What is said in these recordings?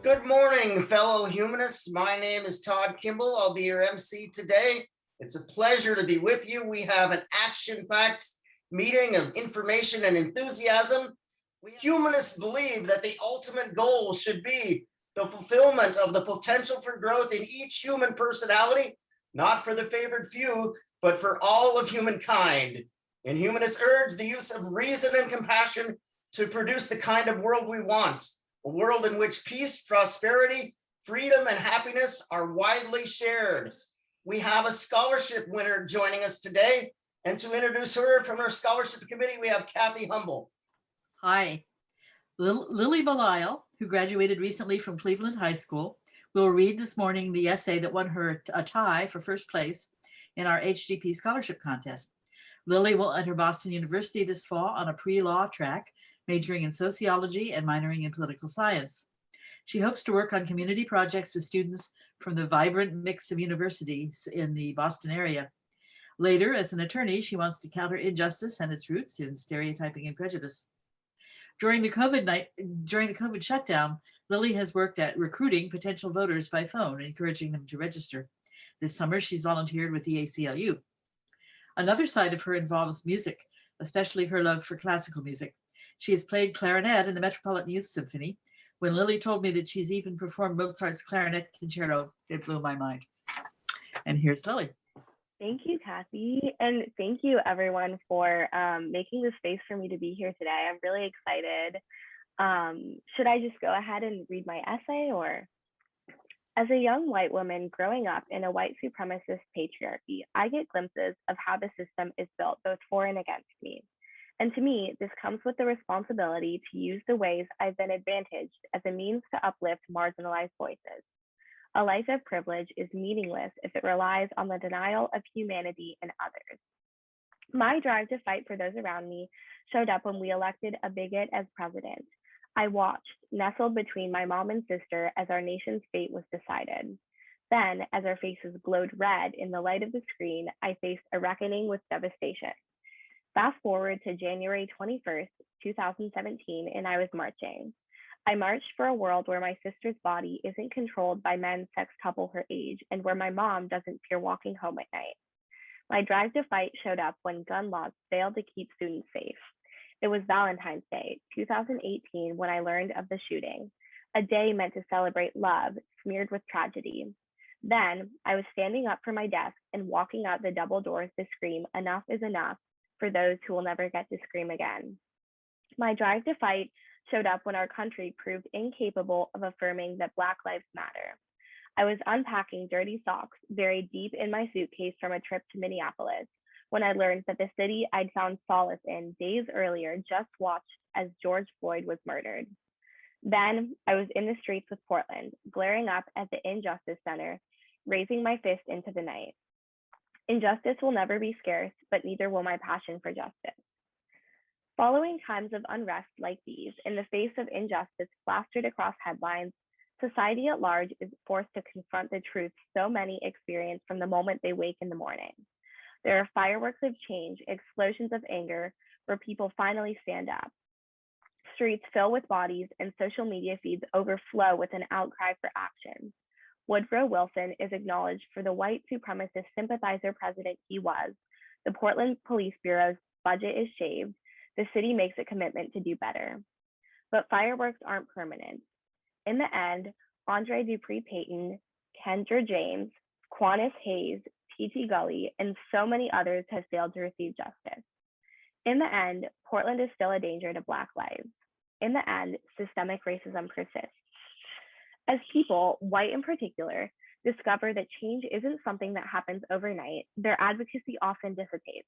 Good morning, fellow humanists. My name is Todd Kimball. I'll be your MC today. It's a pleasure to be with you. We have an action-packed meeting of information and enthusiasm. We humanists believe that the ultimate goal should be the fulfillment of the potential for growth in each human personality, not for the favored few, but for all of humankind. And humanists urge the use of reason and compassion to produce the kind of world we want. A world in which peace, prosperity, freedom, and happiness are widely shared. We have a scholarship winner joining us today. And to introduce her from our scholarship committee, we have Kathy Humble. Hi. Lily Belisle, who graduated recently from Cleveland High School, will read this morning the essay that won her a tie for first place in our HGP scholarship contest. Lily will enter Boston University this fall on a pre-law track, majoring in sociology and minoring in political science. She hopes to work on community projects with students from the vibrant mix of universities in the Boston area. Later, as an attorney, she wants to counter injustice and its roots in stereotyping and prejudice. During the COVID shutdown, Lily has worked at recruiting potential voters by phone, encouraging them to register. This summer, she's volunteered with the ACLU. Another side of her involves music, especially her love for classical music. She has played clarinet in the Metropolitan Youth Symphony. When Lily told me that she's even performed Mozart's clarinet concerto, it blew my mind. And here's Lily. Thank you, Kathy. And thank you, everyone, for making the space for me to be here today. I'm really excited. Should I just go ahead and read my essay, or? As a young white woman growing up in a white supremacist patriarchy, I get glimpses of how the system is built both for and against me. And to me, this comes with the responsibility to use the ways I've been advantaged as a means to uplift marginalized voices. A life of privilege is meaningless if it relies on the denial of humanity in others. My drive to fight for those around me showed up when we elected a bigot as president. I watched, nestled between my mom and sister, as our nation's fate was decided. Then, as our faces glowed red in the light of the screen, I faced a reckoning with devastation. Fast forward to January 21st, 2017, and I was marching. I marched for a world where my sister's body isn't controlled by men sextuple her age, and where my mom doesn't fear walking home at night. My drive to fight showed up when gun laws failed to keep students safe. It was Valentine's Day, 2018, when I learned of the shooting, a day meant to celebrate love, smeared with tragedy. Then I was standing up from my desk and walking out the double doors to scream, "Enough is enough," for those who will never get to scream again. My drive to fight showed up when our country proved incapable of affirming that Black Lives Matter. I was unpacking dirty socks buried deep in my suitcase from a trip to Minneapolis when I learned that the city I'd found solace in days earlier just watched as George Floyd was murdered. Then I was in the streets with Portland, glaring up at the Injustice Center, raising my fist into the night. Injustice will never be scarce, but neither will my passion for justice. Following times of unrest like these, in the face of injustice plastered across headlines, society at large is forced to confront the truths so many experience from the moment they wake in the morning. There are fireworks of change, explosions of anger, where people finally stand up. Streets fill with bodies, and social media feeds overflow with an outcry for action. Woodrow Wilson is acknowledged for the white supremacist sympathizer president he was. The Portland Police Bureau's budget is shaved. The city makes a commitment to do better. But fireworks aren't permanent. In the end, Andre Dupree Payton, Kendra James, Quantis Hayes, T.T. Gully, and so many others have failed to receive justice. In the end, Portland is still a danger to Black lives. In the end, systemic racism persists. As people, white in particular, discover that change isn't something that happens overnight, their advocacy often dissipates.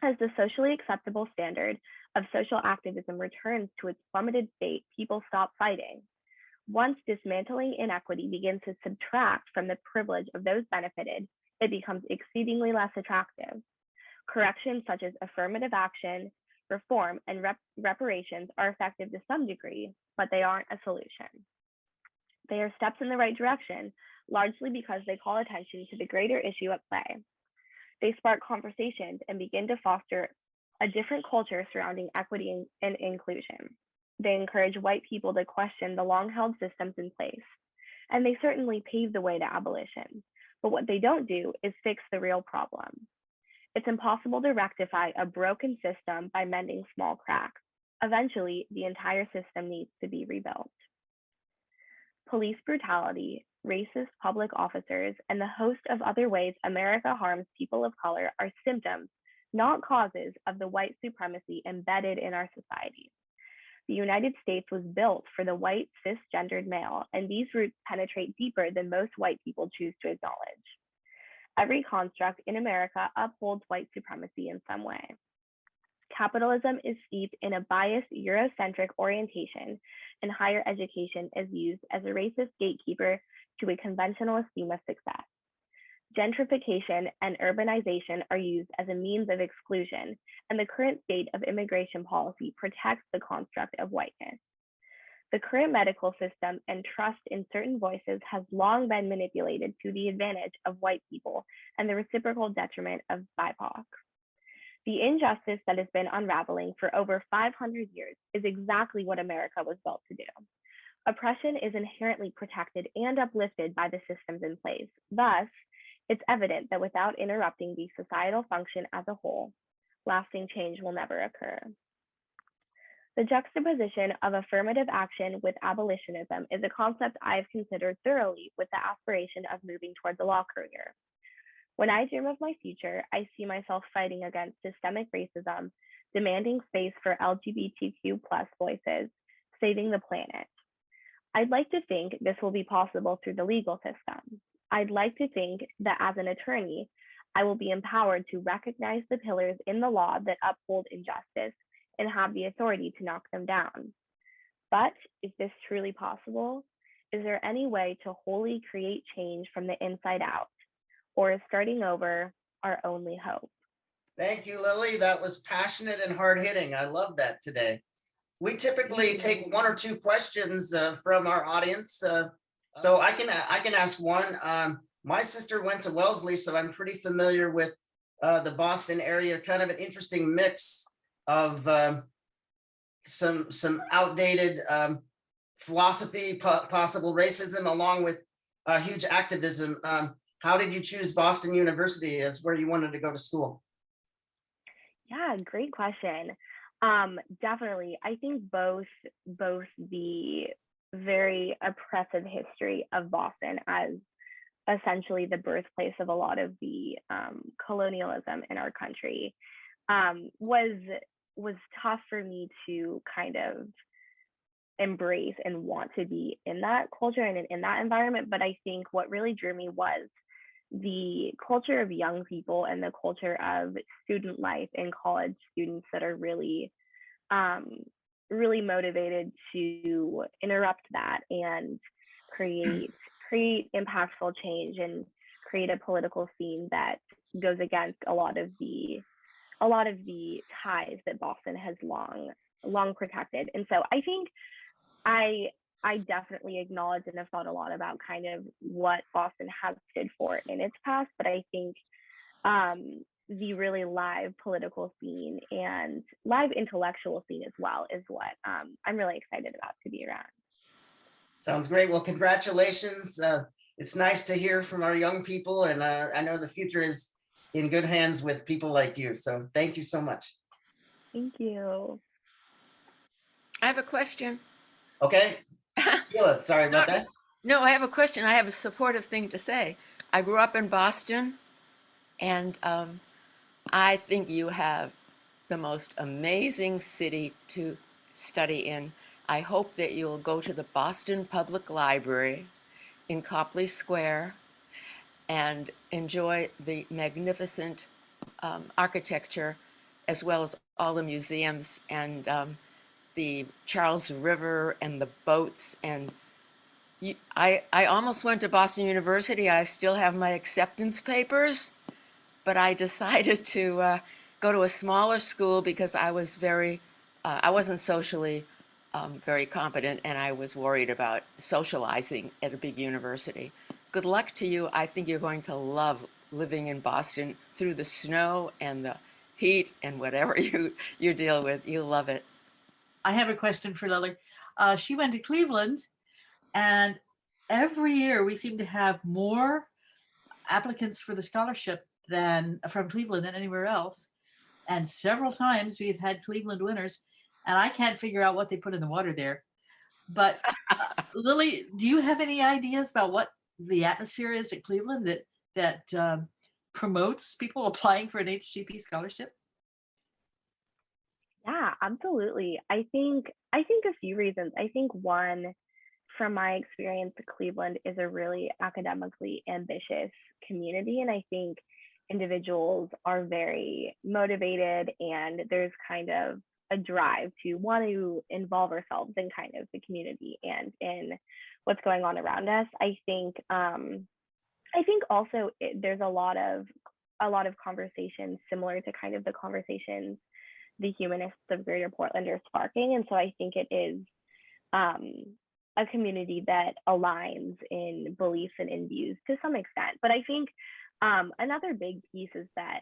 As the socially acceptable standard of social activism returns to its plummeted state, people stop fighting. Once dismantling inequity begins to subtract from the privilege of those benefited, it becomes exceedingly less attractive. Corrections such as affirmative action, reform, and reparations are effective to some degree, but they aren't a solution. They are steps in the right direction, largely because they call attention to the greater issue at play. They spark conversations and begin to foster a different culture surrounding equity and inclusion. They encourage white people to question the long-held systems in place, and they certainly pave the way to abolition. But what they don't do is fix the real problem. It's impossible to rectify a broken system by mending small cracks. Eventually, the entire system needs to be rebuilt. Police brutality, racist public officers, and the host of other ways America harms people of color are symptoms, not causes, of the white supremacy embedded in our society. The United States was built for the white cisgendered male, and these roots penetrate deeper than most white people choose to acknowledge. Every construct in America upholds white supremacy in some way. Capitalism is steeped in a biased Eurocentric orientation, and higher education is used as a racist gatekeeper to a conventional esteem of success. Gentrification and urbanization are used as a means of exclusion, and the current state of immigration policy protects the construct of whiteness. The current medical system and trust in certain voices has long been manipulated to the advantage of white people and the reciprocal detriment of BIPOC. The injustice that has been unraveling for over 500 years is exactly what America was built to do. Oppression is inherently protected and uplifted by the systems in place. Thus, it's evident that without interrupting the societal function as a whole, lasting change will never occur. The juxtaposition of affirmative action with abolitionism is a concept I've considered thoroughly with the aspiration of moving toward the law career. When I dream of my future, I see myself fighting against systemic racism, demanding space for LGBTQ+ voices, saving the planet. I'd like to think this will be possible through the legal system. I'd like to think that as an attorney, I will be empowered to recognize the pillars in the law that uphold injustice and have the authority to knock them down. But is this truly possible? Is there any way to wholly create change from the inside out? Or is starting over our only hope? Thank you, Lily. That was passionate and hard-hitting. I love that today. We typically take one or two questions from our audience. So I can ask one. My sister went to Wellesley, so I'm pretty familiar with the Boston area, kind of an interesting mix of some outdated philosophy, possible racism, along with huge activism. How did you choose Boston University as where you wanted to go to school? Yeah, great question. Definitely, I think both the very oppressive history of Boston as essentially the birthplace of a lot of the colonialism in our country was tough for me to kind of embrace and want to be in that culture and in that environment. But I think what really drew me was the culture of young people and the culture of student life and college students that are really really motivated to interrupt that and create impactful change and create a political scene that goes against a lot of the ties that Boston has long protected. And so I think I definitely acknowledge and have thought a lot about kind of what Boston has stood for in its past, but I think the really live political scene and live intellectual scene as well is what I'm really excited about to be around. Sounds great. Well, congratulations. It's nice to hear from our young people, and I know the future is in good hands with people like you. So thank you so much. Thank you. I have a question. Okay. Sheila, sorry about that. No, I have a question. I have a supportive thing to say. I grew up in Boston, and I think you have the most amazing city to study in. I hope that you'll go to the Boston Public Library in Copley Square and enjoy the magnificent architecture, as well as all the museums and the Charles River and the boats. And I almost went to Boston University. I still have my acceptance papers, but I decided to go to a smaller school because I was I wasn't socially very competent, and I was worried about socializing at a big university. Good luck to you. I think you're going to love living in Boston through the snow and the heat and whatever you deal with. You'll love it. I have a question for Lily. She went to Cleveland, and every year we seem to have more applicants for the scholarship than from Cleveland than anywhere else. And several times we've had Cleveland winners, and I can't figure out what they put in the water there. But Lily, do you have any ideas about what the atmosphere is at Cleveland that promotes people applying for an HGP scholarship? Yeah, absolutely. I think a few reasons. I think one, from my experience, Cleveland is a really academically ambitious community, and I think individuals are very motivated, and there's kind of a drive to want to involve ourselves in kind of the community and in what's going on around us. I think also there's a lot of conversations similar to kind of the conversations the humanists of Greater Portland are sparking, and so I think it is a community that aligns in beliefs and in views to some extent. But I think another big piece is that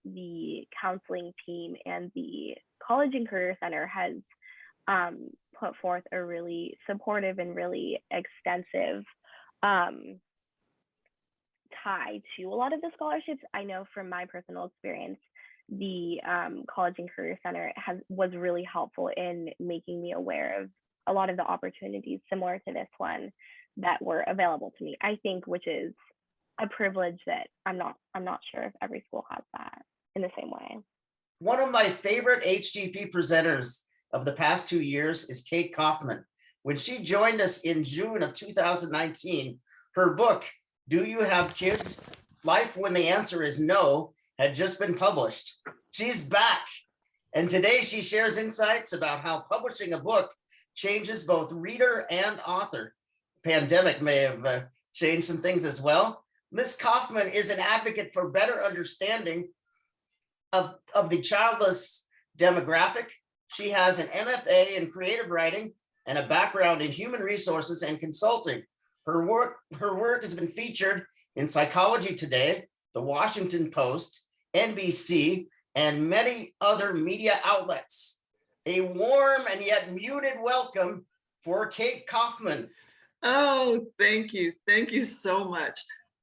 the counseling team and the College and Career Center has put forth a really supportive and really extensive tie to a lot of the scholarships. I know from my personal experience, the College and Career Center was really helpful in making me aware of a lot of the opportunities similar to this one that were available to me. I think, which is a privilege that I'm not sure if every school has that in the same way. One of my favorite HGP presenters of the past 2 years is Kate Kaufmann. When she joined us in June of 2019, her book, Do You Have Kids? Life When the Answer Is No, had just been published. She's back. And today she shares insights about how publishing a book changes both reader and author. Pandemic may have changed some things as well. Ms. Kaufmann is an advocate for better understanding of the childless demographic. She has an M.F.A. in creative writing and a background in human resources and consulting. Her work has been featured in Psychology Today, The Washington Post, NBC, and many other media outlets. A warm and yet muted welcome for Kate Kaufmann. Oh, thank you. Thank you so much.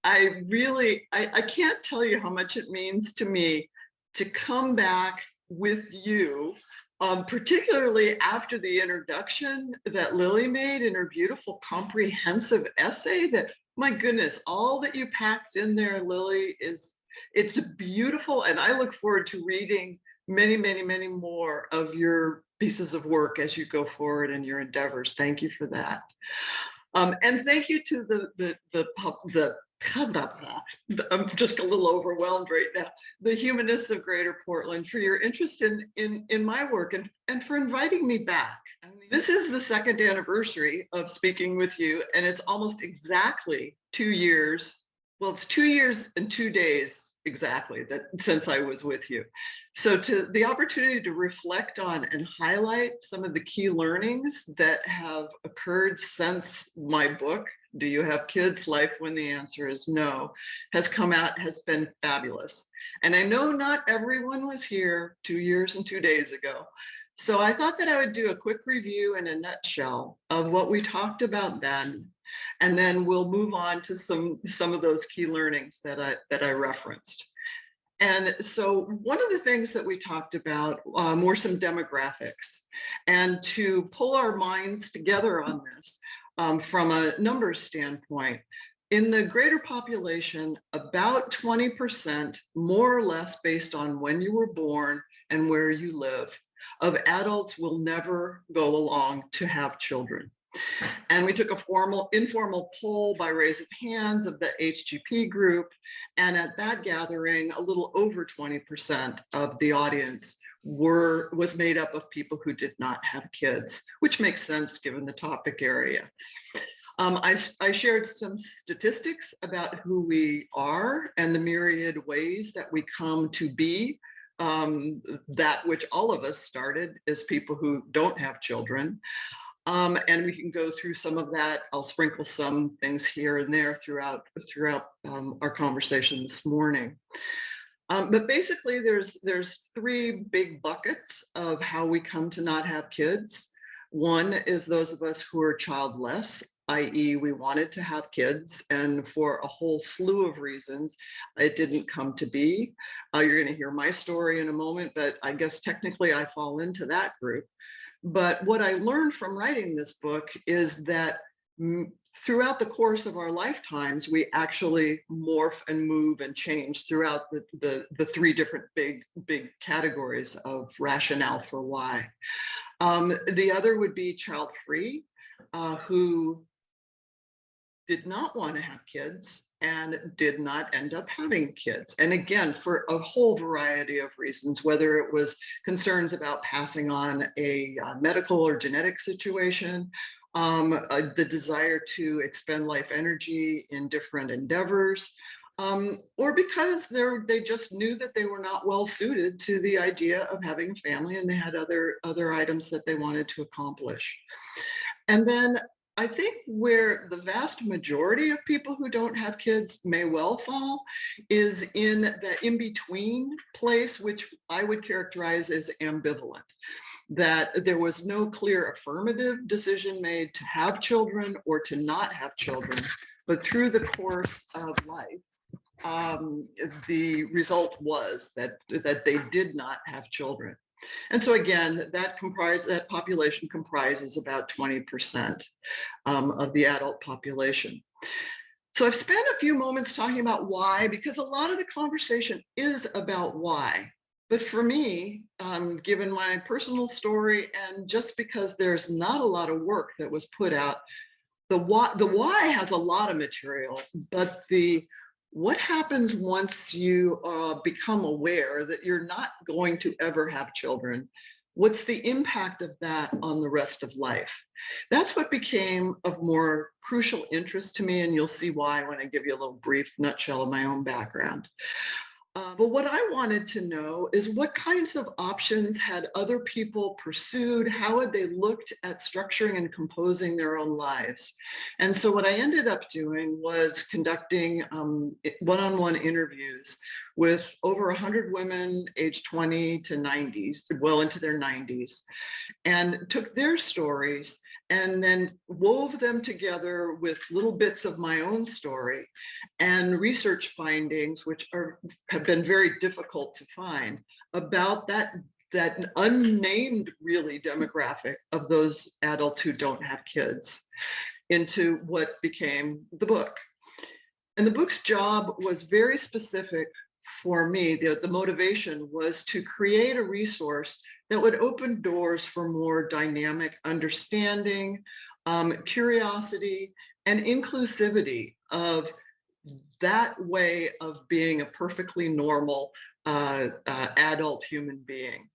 I can't tell you how much it means to me to come back with you, particularly after the introduction that Lily made in her beautiful comprehensive essay. That, my goodness, all that you packed in there, Lily, it's beautiful. And I look forward to reading many, many, many more of your pieces of work as you go forward in your endeavors. Thank you for that. And thank you to the I'm just a little overwhelmed right now, the humanists of Greater Portland, for your interest in my work and for inviting me back. I mean, this is the second anniversary of speaking with you, and it's almost exactly 2 years. Well, it's 2 years and 2 days exactly since I was with you. So to the opportunity to reflect on and highlight some of the key learnings that have occurred since my book, Do You Have Kids? Life When the Answer Is No, has come out, has been fabulous. And I know not everyone was here 2 years and 2 days ago. So I thought that I would do a quick review in a nutshell of what we talked about then. And then we'll move on to some of those key learnings that I referenced. And so one of the things that we talked about were some demographics. And to pull our minds together on this from a numbers standpoint, in the greater population, about 20%, more or less based on when you were born and where you live, of adults will never go along to have children. And we took a informal poll by raise of hands of the HGP group. And at that gathering, a little over 20% of the audience was made up of people who did not have kids, which makes sense given the topic area. I shared some statistics about who we are and the myriad ways that we come to be that which all of us started as people who don't have children. And we can go through some of that. I'll sprinkle some things here and there throughout our conversation this morning. But basically, there's three big buckets of how we come to not have kids. One is those of us who are childless, i.e., we wanted to have kids, and for a whole slew of reasons, it didn't come to be. You're going to hear my story in a moment, but I guess technically I fall into that group. But what I learned from writing this book is that throughout the course of our lifetimes, we actually morph and move and change throughout the three different big categories of rationale for why. The other would be child-free, who did not want to have kids and did not end up having kids. And again, for a whole variety of reasons, whether it was concerns about passing on a medical or genetic situation, the desire to expend life energy in different endeavors, or because they just knew that they were not well suited to the idea of having a family, and they had other items that they wanted to accomplish. And then I think where the vast majority of people who don't have kids may well fall is in the in-between place, which I would characterize as ambivalent. That there was no clear affirmative decision made to have children or to not have children, but through the course of life, the result was that they did not have children. And so again, that population comprises about 20% of the adult population. So I've spent a few moments talking about why, because a lot of the conversation is about why. But for me, given my personal story, and just because there's not a lot of work that was put out, the why has a lot of material, but what happens once you become aware that you're not going to ever have children? What's the impact of that on the rest of life? That's what became of more crucial interest to me, and you'll see why when I give you a little brief nutshell of my own background. But what I wanted to know is what kinds of options had other people pursued? How had they looked at structuring and composing their own lives? And so what I ended up doing was conducting one-on-one interviews with over 100 women aged 20 to 90s, well into their 90s, and took their stories and then wove them together with little bits of my own story and research findings, which have been very difficult to find, about that unnamed really demographic of those adults who don't have kids, into what became the book. And the book's job was very specific for me. The motivation was to create a resource that would open doors for more dynamic understanding, curiosity, and inclusivity of that way of being a perfectly normal adult human being.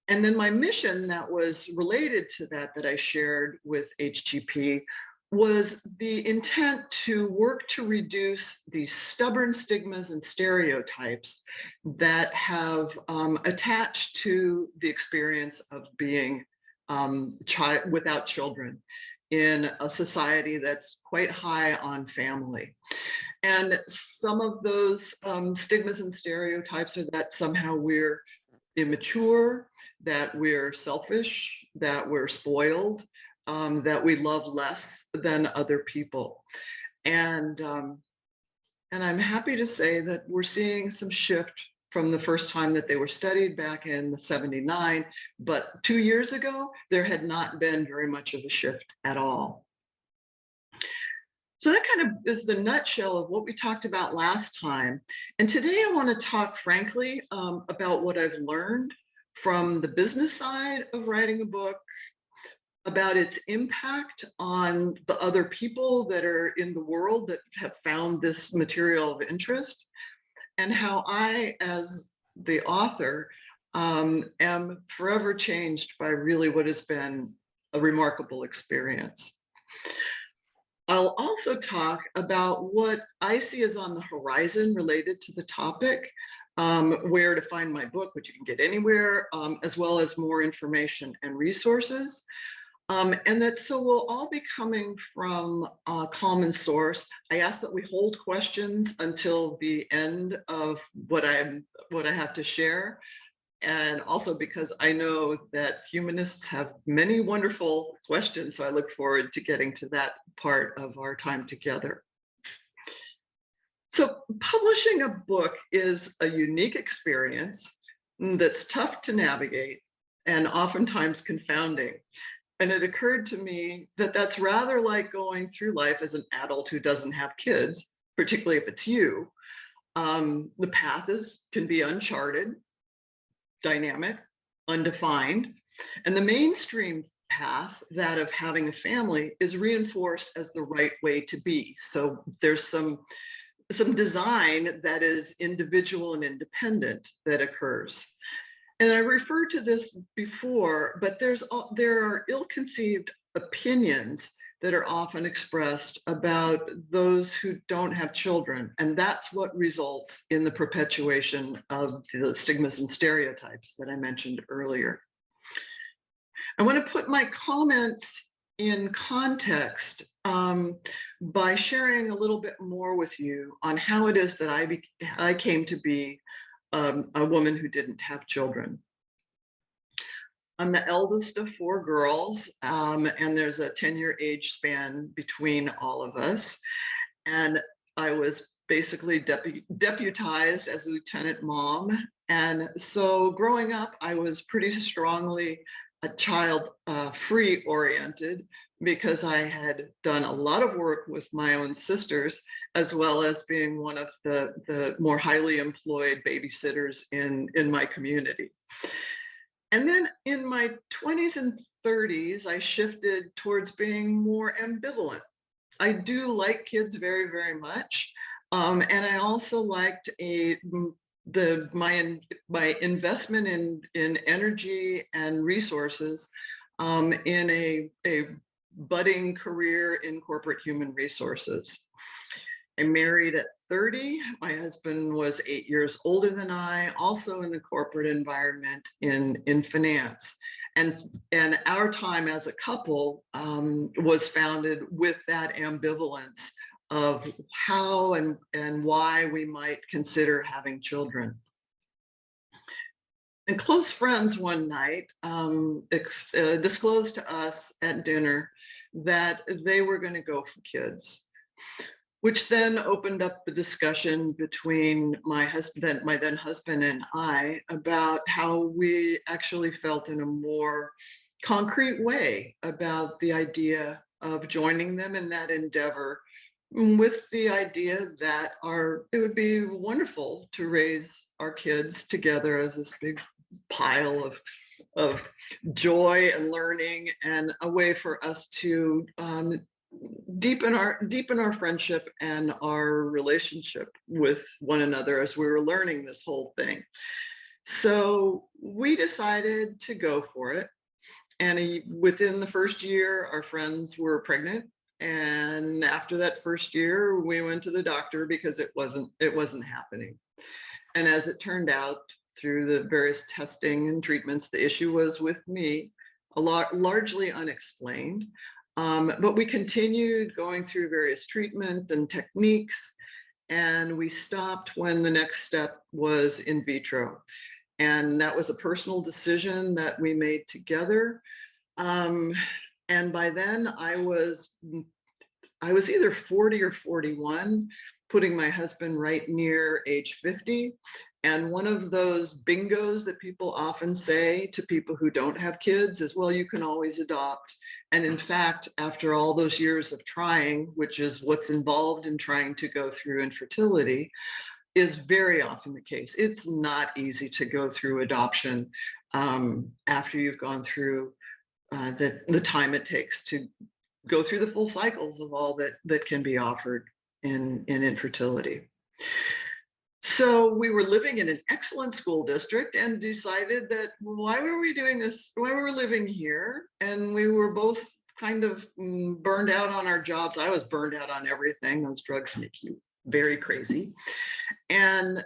And then my mission that was related to that I shared with HGP was the intent to work to reduce these stubborn stigmas and stereotypes that have attached to the experience of being without children in a society that's quite high on family. And some of those stigmas and stereotypes are that somehow we're immature, that we're selfish, that we're spoiled, that we love less than other people. And I'm happy to say that we're seeing some shift from the first time that they were studied back in '79, but 2 years ago, there had not been very much of a shift at all. So that kind of is the nutshell of what we talked about last time. And today I want to talk frankly about what I've learned from the business side of writing a book, about its impact on the other people that are in the world that have found this material of interest, and how I, as the author, am forever changed by really what has been a remarkable experience. I'll also talk about what I see as on the horizon related to the topic, where to find my book, which you can get anywhere, as well as more information and resources. And that so we'll all be coming from a common source. I ask that we hold questions until the end of what I have to share. And also because I know that humanists have many wonderful questions, so I look forward to getting to that part of our time together. So publishing a book is a unique experience that's tough to navigate and oftentimes confounding. And it occurred to me that that's rather like going through life as an adult who doesn't have kids, particularly if it's you. The path can be uncharted, dynamic, undefined, and the mainstream path, that of having a family, is reinforced as the right way to be. So there's some design that is individual and independent that occurs. And I referred to this before, but there are ill-conceived opinions that are often expressed about those who don't have children. And that's what results in the perpetuation of the stigmas and stereotypes that I mentioned earlier. I want to put my comments in context by sharing a little bit more with you on how it is that I came to be a woman who didn't have children. I'm the eldest of 4 girls, and there's a 10-year age span between all of us. And I was basically deputized as a lieutenant mom. And so growing up, I was pretty strongly a child free oriented, because I had done a lot of work with my own sisters, as well as being one of the more highly employed babysitters in my community. And then in my 20s and 30s, I shifted towards being more ambivalent. I do like kids very, very much. And I also liked my investment in energy and resources in a budding career in corporate human resources. I married at 30. My husband was 8 years older than I, also in the corporate environment in finance. And our time as a couple was founded with that ambivalence of how and why we might consider having children. And close friends one night disclosed to us at dinner that they were going to go for kids, which then opened up the discussion between my then husband and I about how we actually felt in a more concrete way about the idea of joining them in that endeavor, with the idea that it would be wonderful to raise our kids together as this big pile of joy and learning, and a way for us to deepen our friendship and our relationship with one another as we were learning this whole thing. So we decided to go for it. And within the first year, our friends were pregnant. And after that first year, we went to the doctor because it wasn't happening. And as it turned out, through the various testing and treatments, the issue was with me, largely unexplained. But we continued going through various treatment and techniques, and we stopped when the next step was in vitro. And that was a personal decision that we made together. And by then I was either 40 or 41, putting my husband right near age 50. And one of those bingos that people often say to people who don't have kids is, well, you can always adopt. And in fact, after all those years of trying, which is what's involved in trying to go through infertility, is very often the case. It's not easy to go through adoption after you've gone through the time it takes to go through the full cycles of all that can be offered in infertility. So we were living in an excellent school district and decided that, why were we doing this? Why were we living here? And we were both kind of burned out on our jobs. I was burned out on everything. Those drugs make you very crazy. And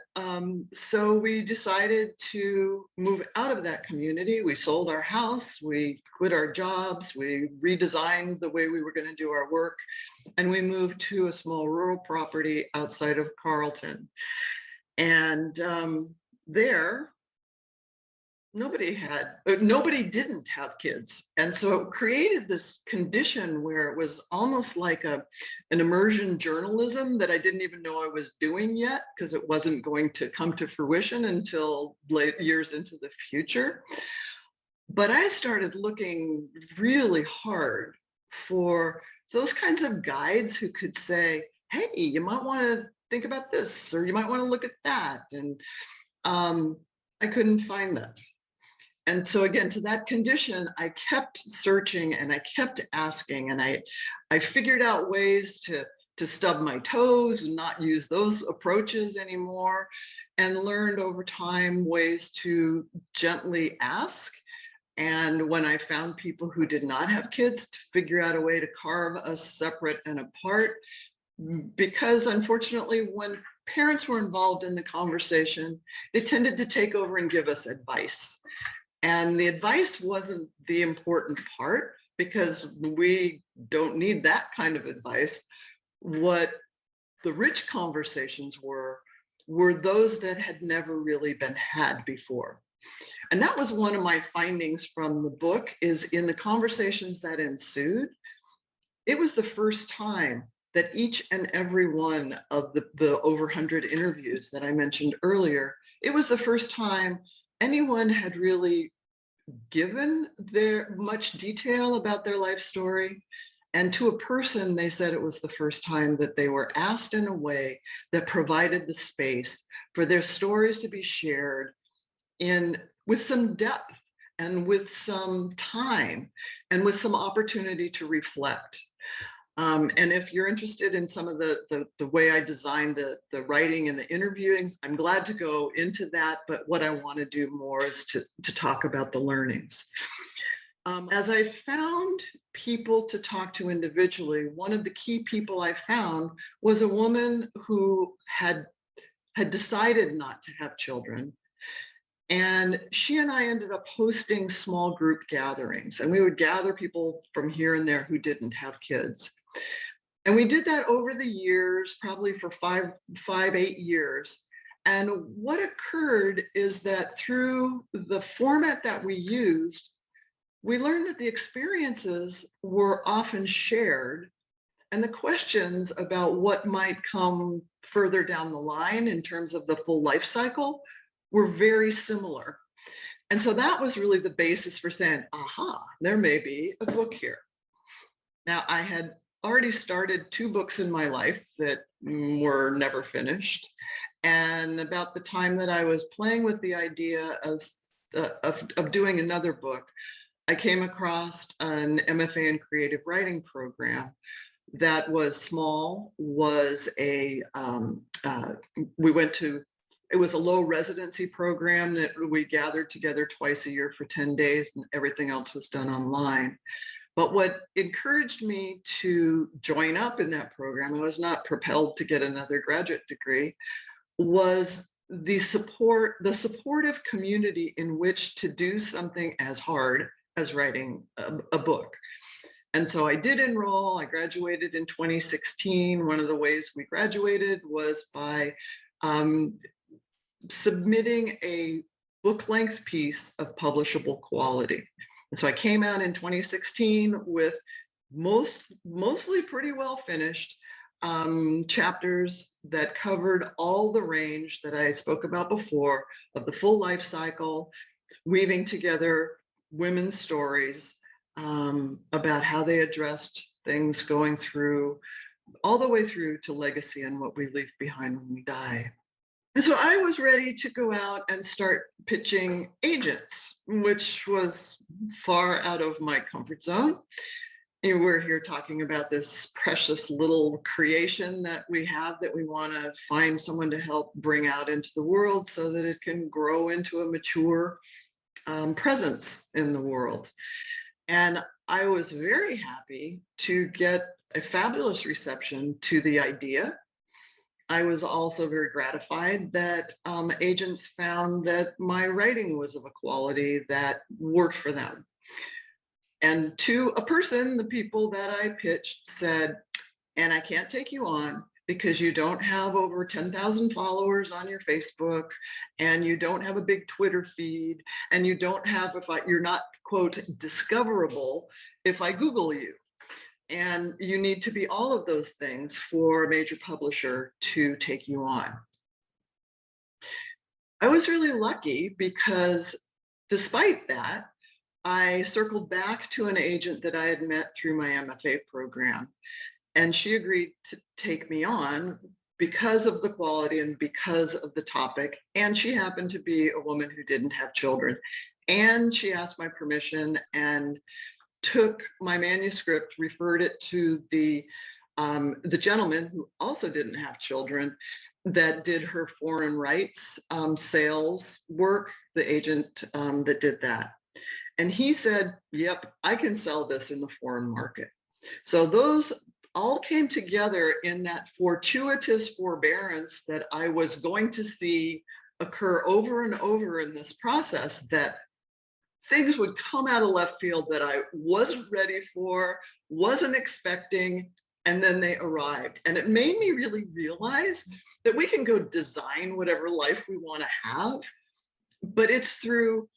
so we decided to move out of that community. We sold our house, we quit our jobs, we redesigned the way we were going to do our work, and we moved to a small rural property outside of Carleton. And there, nobody didn't have kids. And so it created this condition where it was almost like an immersion journalism that I didn't even know I was doing yet, because it wasn't going to come to fruition until late years into the future. But I started looking really hard for those kinds of guides who could say, hey, you might want to think about this, or you might want to look at that. And I couldn't find that. And so again, to that condition, I kept searching and I kept asking, and I figured out ways to stub my toes and not use those approaches anymore, and learned over time ways to gently ask. And when I found people who did not have kids, to figure out a way to carve us separate and apart, because unfortunately, when parents were involved in the conversation, they tended to take over and give us advice. And the advice wasn't the important part, because we don't need that kind of advice. What the rich conversations were those that had never really been had before. And that was one of my findings from the book, is in the conversations that ensued, it was the first time that each and every one of the over 100 interviews that I mentioned earlier, it was the first time anyone had really given their much detail about their life story. And to a person, they said it was the first time that they were asked in a way that provided the space for their stories to be shared with some depth and with some time and with some opportunity to reflect. And if you're interested in some of the way I designed the writing and the interviewing, I'm glad to go into that. But what I want to do more is to talk about the learnings. As I found people to talk to individually, one of the key people I found was a woman who had decided not to have children. And she and I ended up hosting small group gatherings, and we would gather people from here and there who didn't have kids. And we did that over the years, probably for 8 years. And what occurred is that through the format that we used, we learned that the experiences were often shared, and the questions about what might come further down the line in terms of the full life cycle were very similar. And so that was really the basis for saying, aha, there may be a book here. Now, I had already started 2 books in my life that were never finished. And about the time that I was playing with the idea of doing another book, I came across an M.F.A. in creative writing program that was small, was it was a low residency program that we gathered together twice a year for 10 days, and everything else was done online. But what encouraged me to join up in that program, I was not propelled to get another graduate degree, was the supportive community in which to do something as hard as writing a book. And so I did enroll. I graduated in 2016. One of the ways we graduated was by submitting a book-length piece of publishable quality. And so I came out in 2016 with mostly pretty well finished chapters that covered all the range that I spoke about before of the full life cycle, weaving together women's stories about how they addressed things going through, all the way through to legacy and what we leave behind when we die. And so I was ready to go out and start pitching agents, which was far out of my comfort zone. And we're here talking about this precious little creation that we have that we want to find someone to help bring out into the world so that it can grow into a mature presence in the world. And I was very happy to get a fabulous reception to the idea. I was also very gratified that agents found that my writing was of a quality that worked for them. And to a person, the people that I pitched said, and I can't take you on because you don't have over 10,000 followers on your Facebook, and you don't have a big Twitter feed, and you don't have, you're not, quote, discoverable if I Google you. And you need to be all of those things for a major publisher to take you on. I was really lucky because despite that, I circled back to an agent that I had met through my M.F.A. program, and she agreed to take me on because of the quality and because of the topic. And she happened to be a woman who didn't have children. And she asked my permission and took my manuscript, referred it to the gentleman who also didn't have children that did her foreign rights sales work, the agent that did that. And he said, yep, I can sell this in the foreign market. So those all came together in that fortuitous forbearance that I was going to see occur over and over in this process, that things would come out of left field that I wasn't ready for, wasn't expecting, and then they arrived. And it made me really realize that we can go design whatever life we want to have, but it's through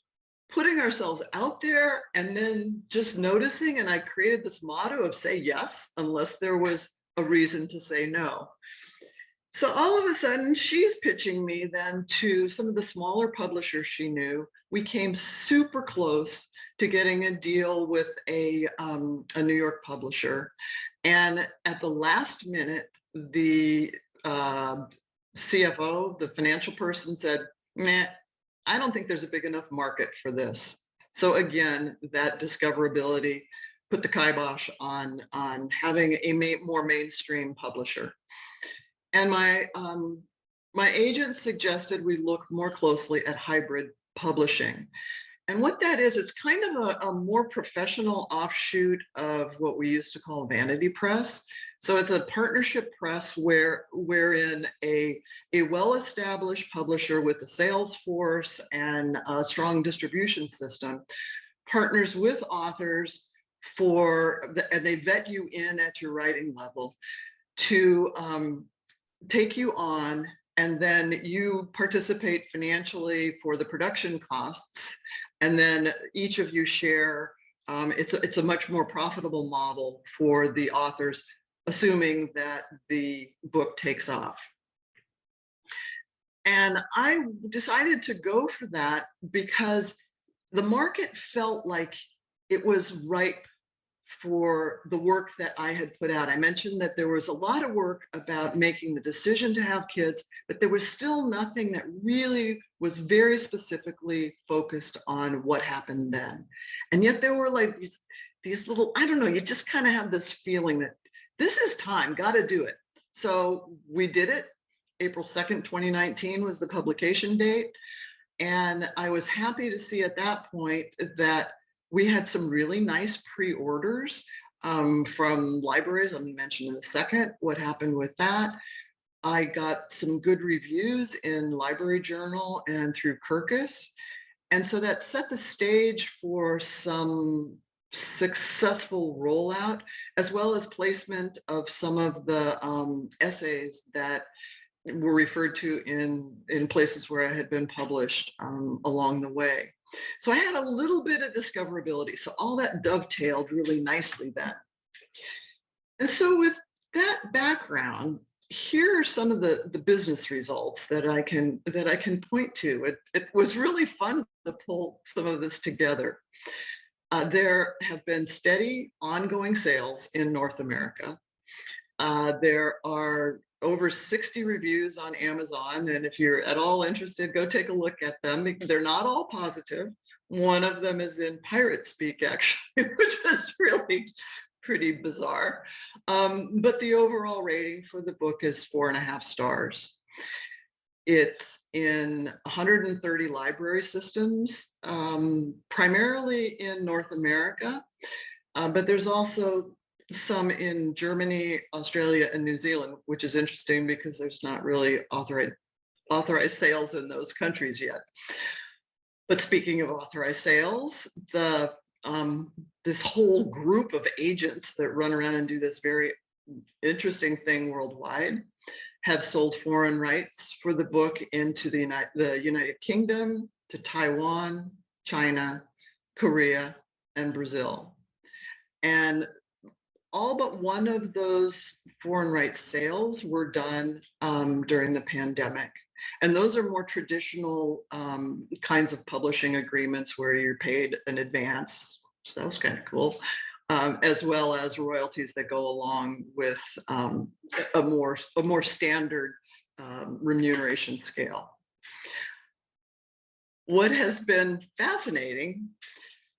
putting ourselves out there and then just noticing. And I created this motto of say yes, unless there was a reason to say no. So all of a sudden, she's pitching me then to some of the smaller publishers she knew. We came super close to getting a deal with a New York publisher. And at the last minute, the CFO, the financial person, said, meh, I don't think there's a big enough market for this. So again, that discoverability put the kibosh on having a more mainstream publisher. And my agent suggested we look more closely at hybrid publishing. And what that is, it's kind of a more professional offshoot of what we used to call vanity press. So it's a partnership press wherein a well-established publisher with a sales force and a strong distribution system partners with authors and they vet you in at your writing level to take you on, and then you participate financially for the production costs, and then each of you share. It's a much more profitable model for the authors, assuming that the book takes off. And I decided to go for that because the market felt like it was ripe for the work that I had put out. I mentioned that there was a lot of work about making the decision to have kids, but there was still nothing that really was very specifically focused on what happened then. And yet there were like these little, I don't know, you just kind of have this feeling that this is time, got to do it. So we did it. April 2nd, 2019 was the publication date. And I was happy to see at that point that we had some really nice pre-orders from libraries. I'm going to mention in a second what happened with that. I got some good reviews in Library Journal and through Kirkus. And so that set the stage for some successful rollout, as well as placement of some of the essays that were referred to in places where I had been published along the way. So I had a little bit of discoverability. So all that dovetailed really nicely then. And so with that background, here are some of the business results that I can point to. It was really fun to pull some of this together. There have been steady, ongoing sales in North America. There are over 60 reviews on Amazon, and if you're at all interested, go take a look at them. They're not all positive. One of them is in pirate speak, actually, which is really pretty bizarre. But the overall rating for the book is 4.5 stars. It's in 130 library systems, primarily in North America, but there's also some in Germany, Australia, and New Zealand, which is interesting because there's not really authorized sales in those countries yet. But speaking of authorized sales, this whole group of agents that run around and do this very interesting thing worldwide have sold foreign rights for the book into the United Kingdom, to Taiwan, China, Korea, and Brazil. And all but one of those foreign rights sales were done during the pandemic. And those are more traditional kinds of publishing agreements where you're paid in advance. So that was kind of cool. As well as royalties that go along with a more standard remuneration scale. What has been fascinating,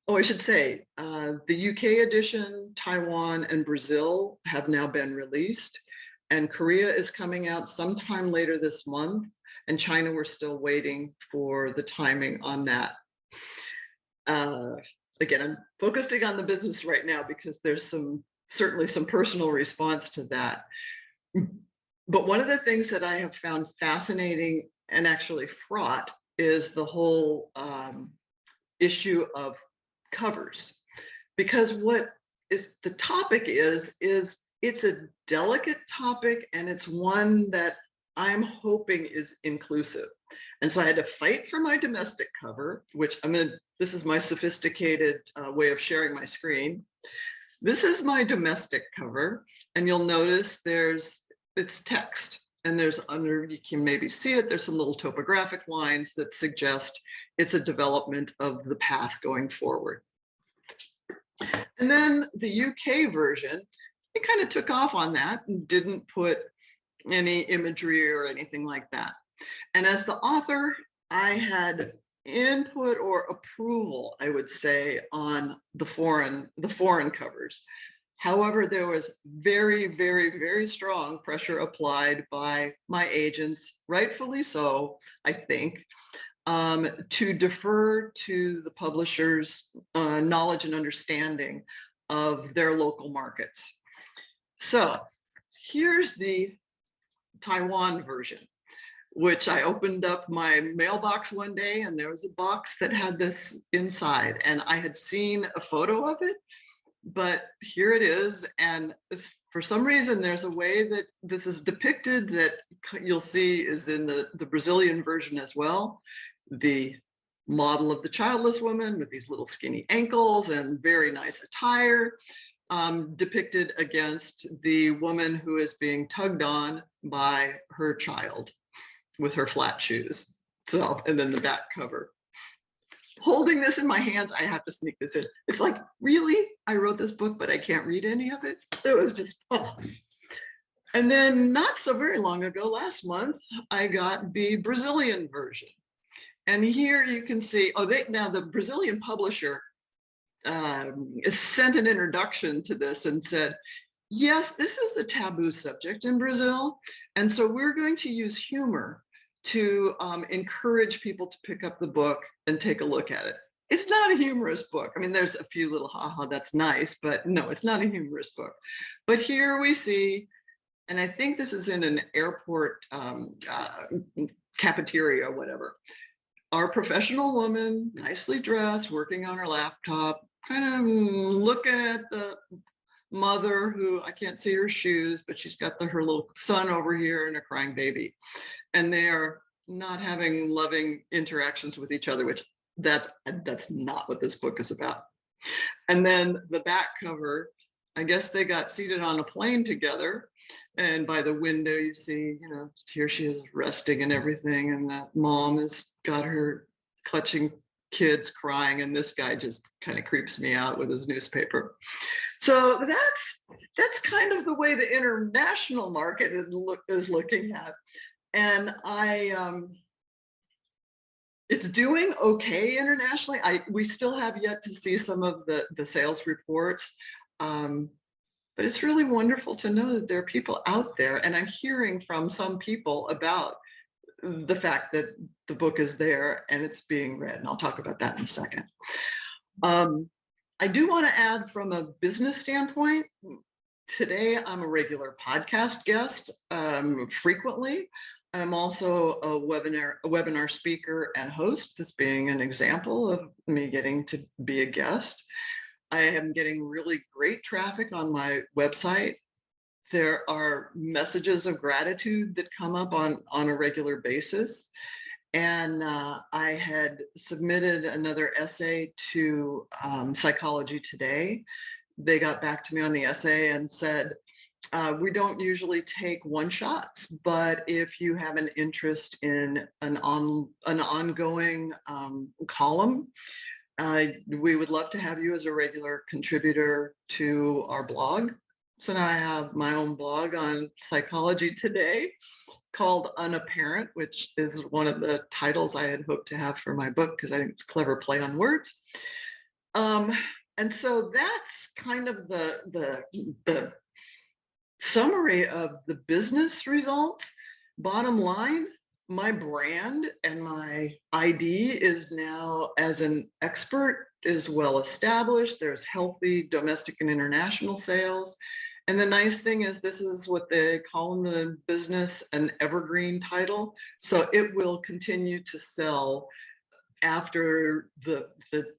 I should say, the UK edition, Taiwan, and Brazil have now been released, and Korea is coming out sometime later this month, and China, we're still waiting for the timing on that. Again, I'm focusing on the business right now because there's certainly some personal response to that. But one of the things that I have found fascinating and actually fraught is the whole issue of covers, because what is the topic is it's a delicate topic, and it's one that I'm hoping is inclusive. And so I had to fight for my domestic cover, which this is my sophisticated way of sharing my screen. This is my domestic cover, and you'll notice it's text, and there's you can maybe see it, there's some little topographic lines that suggest it's a development of the path going forward. And then the UK version, it kind of took off on that and didn't put any imagery or anything like that. And as the author, I had input or approval, I would say, on the foreign covers. However, there was very, very, very strong pressure applied by my agents, rightfully so, I think, to defer to the publisher's knowledge and understanding of their local markets. So here's the Taiwan version, which I opened up my mailbox one day, and there was a box that had this inside, and I had seen a photo of it, but here it is. And for some reason, there's a way that this is depicted that you'll see is in the Brazilian version as well. The model of the childless woman with these little skinny ankles and very nice attire, depicted against the woman who is being tugged on by her child with her flat shoes. So, and then the back cover. Holding this in my hands, I have to sneak this in. It's like, really? I wrote this book, but I can't read any of it? It was just, oh. And then not so very long ago, last month, I got the Brazilian version. And here you can see, now the Brazilian publisher sent an introduction to this and said, yes, this is a taboo subject in Brazil. And so we're going to use humor to encourage people to pick up the book and take a look at it. It's not a humorous book. I mean, there's a few little, haha, that's nice, but no, it's not a humorous book. But here we see, and I think this is in an airport cafeteria or whatever, our professional woman, nicely dressed, working on her laptop, kind of looking at the mother who, I can't see her shoes, but she's got her little son over here and a crying baby. And they are not having loving interactions with each other, which that's not what this book is about. And then the back cover, I guess they got seated on a plane together, and by the window you see, here she is resting and everything, and that mom has got her clutching kids crying, and this guy just kind of creeps me out with his newspaper. So that's kind of the way the international market is looking at. And it's doing okay internationally. We still have yet to see some of the sales reports, but it's really wonderful to know that there are people out there, and I'm hearing from some people about the fact that the book is there and it's being read, and I'll talk about that in a second. I do want to add, from a business standpoint, today I'm a regular podcast guest frequently. I'm also a webinar speaker and host, this being an example of me getting to be a guest. I am getting really great traffic on my website. There are messages of gratitude that come up on a regular basis. And I had submitted another essay to Psychology Today. They got back to me on the essay and said, we don't usually take one shots, but if you have an interest in an ongoing column, we would love to have you as a regular contributor to our blog. So now I have my own blog on Psychology Today called Unapparent, which is one of the titles I had hoped to have for my book because I think it's a clever play on words. And so that's kind of the summary of the business results. Bottom line, my brand and my ID is now, as an expert, is well established. There's healthy domestic and international sales. And the nice thing is this is what they call in the business an evergreen title. So it will continue to sell after the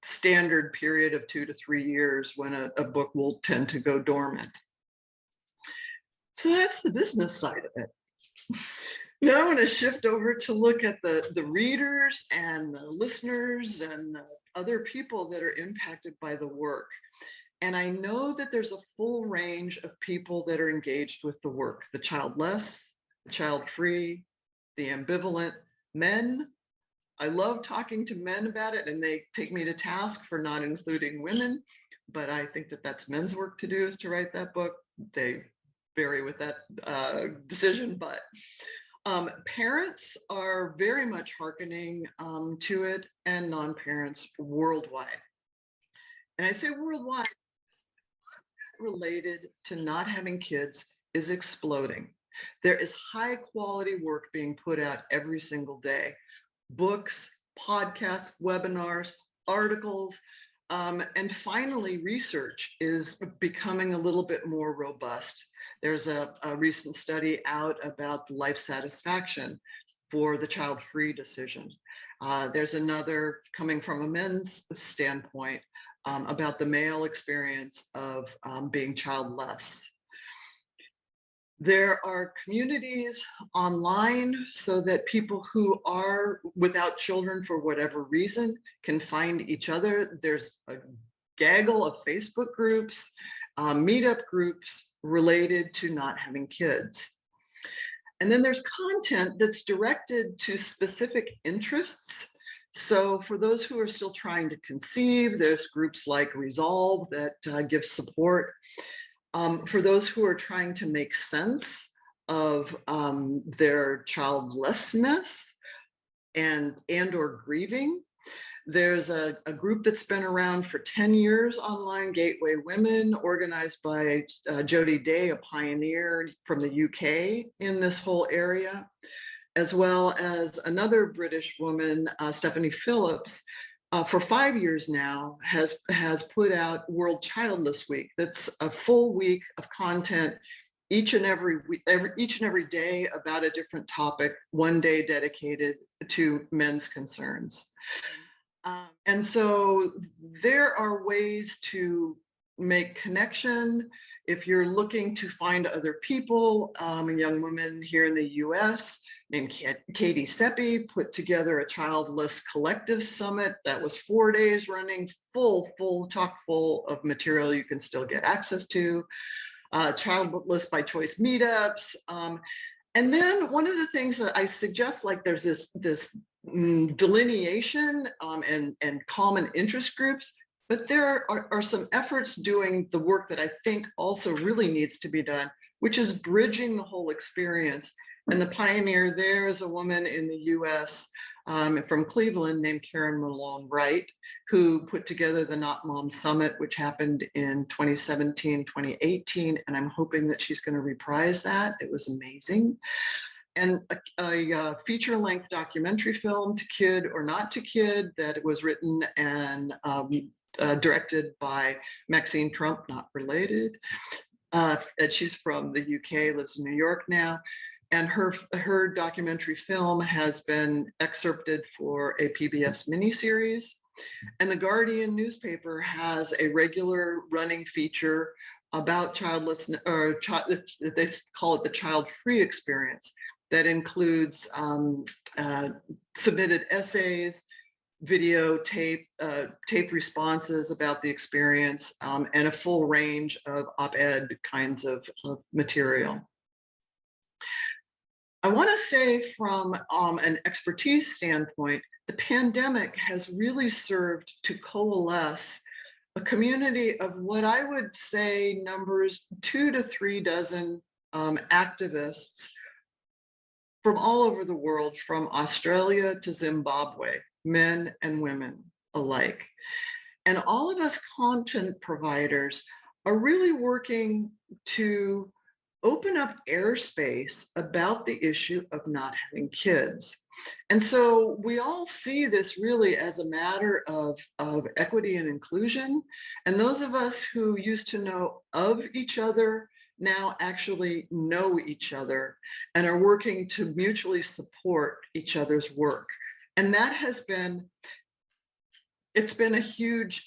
standard period of 2 to 3 years when a book will tend to go dormant. So that's the business side of it. Now I want to shift over to look at the readers and the listeners and the other people that are impacted by the work. And I know that there's a full range of people that are engaged with the work: the childless, the child-free, the ambivalent, men. I love talking to men about it, and they take me to task for not including women, but I think that that's men's work to do, is to write that book. They vary with that decision, but parents are very much hearkening to it, and non-parents worldwide. And I say worldwide, related to not having kids is exploding. There is high quality work being put out every single day. Books, podcasts, webinars, articles, and finally research is becoming a little bit more robust. There's a recent study out about the life satisfaction for the child-free decision. There's another coming from a men's standpoint about the male experience of being childless. There are communities online so that people who are without children for whatever reason can find each other. There's a gaggle of Facebook groups, meetup groups related to not having kids. And then there's content that's directed to specific interests. So for those who are still trying to conceive, there's groups like Resolve that give support. For those who are trying to make sense of their childlessness and or grieving, there's a group that's been around for 10 years online, Gateway Women, organized by Jodie Day, a pioneer from the UK in this whole area, as well as another British woman, Stephanie Phillips, for 5 years now has put out World Childless Week. That's a full week of content each and every day about a different topic, one day dedicated to men's concerns. And so there are ways to make connection. If you're looking to find other people, a young woman here in the US named Katie Seppi put together a childless collective summit that was 4 days running, chock full of material you can still get access to, childless by choice meetups. And then one of the things that I suggest, like there's this delineation and common interest groups, but there are some efforts doing the work that I think also really needs to be done, which is bridging the whole experience. And the pioneer there is a woman in the US from Cleveland named Karen Malone Wright, who put together the Not Mom Summit, which happened in 2017, 2018. And I'm hoping that she's going to reprise that. It was amazing. And a feature-length documentary film, To Kid or Not to Kid, that was written and directed by Maxine Trump, not related. and she's from the UK, lives in New York now. And her documentary film has been excerpted for a PBS miniseries. And the Guardian newspaper has a regular running feature about childless, or they call it the child-free experience, that includes submitted essays, tape responses about the experience, and a full range of op-ed kinds of material. I want to say from an expertise standpoint, the pandemic has really served to coalesce a community of what I would say numbers 2 to 3 dozen activists from all over the world, from Australia to Zimbabwe, men and women alike. And all of us content providers are really working to open up airspace about the issue of not having kids. And so we all see this really as a matter of equity and inclusion. And those of us who used to know of each other now actually know each other and are working to mutually support each other's work. And that has been, it's been a huge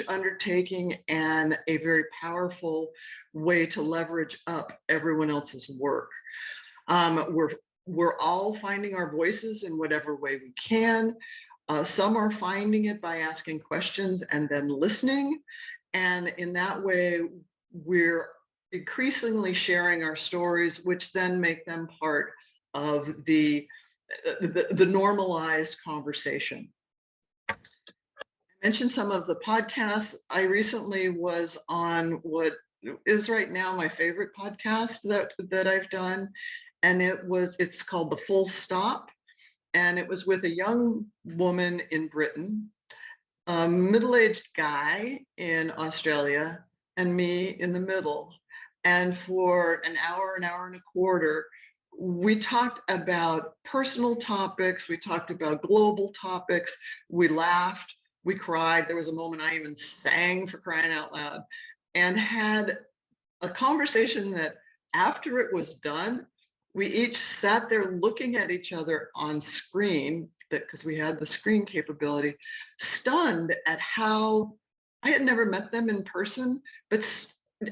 undertaking and a very powerful way to leverage up everyone else's work. We're all finding our voices in whatever way we can. Some are finding it by asking questions and then listening. And in that way, we're increasingly sharing our stories, which then make them part of the normalized conversation. I mentioned some of the podcasts. I recently was on what is right now my favorite podcast that I've done. And it's called The Full Stop. And it was with a young woman in Britain, a middle-aged guy in Australia, and me in the middle. And for an hour and a quarter, we talked about personal topics. We talked about global topics. We laughed, we cried. There was a moment I even sang, for crying out loud, and had a conversation that after it was done, we each sat there looking at each other on screen, because we had the screen capability, stunned at how I had never met them in person, but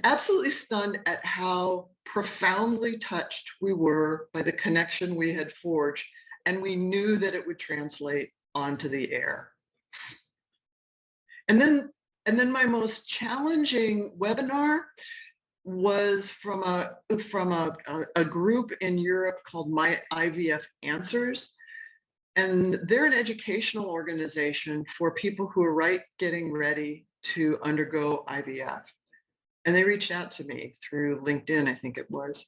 absolutely stunned at how profoundly touched we were by the connection we had forged. And we knew that it would translate onto the air. And then my most challenging webinar was from a group in Europe called My IVF Answers. And they're an educational organization for people who are getting ready to undergo IVF. And they reached out to me through LinkedIn, I think it was.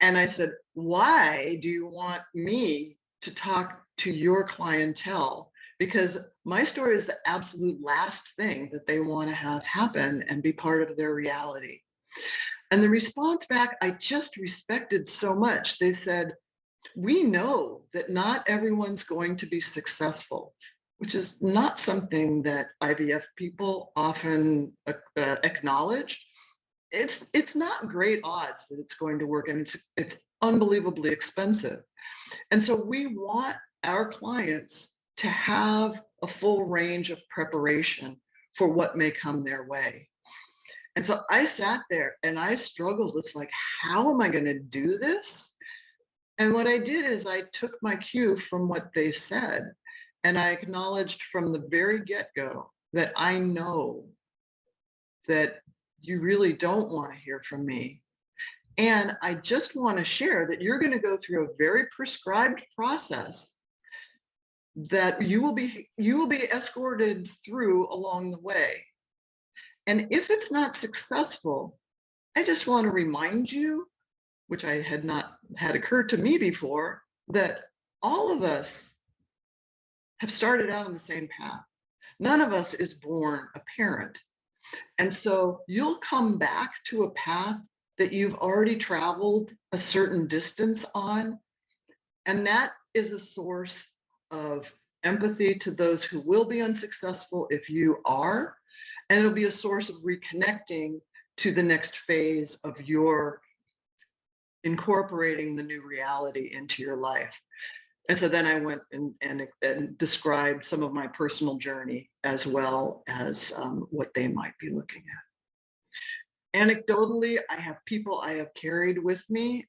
And I said, why do you want me to talk to your clientele? Because my story is the absolute last thing that they want to have happen and be part of their reality. And the response back, I just respected so much. They said, we know that not everyone's going to be successful, which is not something that IVF people often acknowledge. It's not great odds that it's going to work, and it's unbelievably expensive. And so we want our clients to have a full range of preparation for what may come their way. And so I sat there and I struggled. It's like, how am I going to do this? And what I did is I took my cue from what they said, and I acknowledged from the very get-go that I know that you really don't want to hear from me. And I just want to share that you're going to go through a very prescribed process that you will be escorted through along the way. And if it's not successful, I just want to remind you, which I had not had occurred to me before, that all of us have started out on the same path. None of us is born a parent. And so you'll come back to a path that you've already traveled a certain distance on. And that is a source of empathy to those who will be unsuccessful if you are. And it'll be a source of reconnecting to the next phase of your incorporating the new reality into your life. And so then I went and described some of my personal journey as well as what they might be looking at. Anecdotally, I have people I have carried with me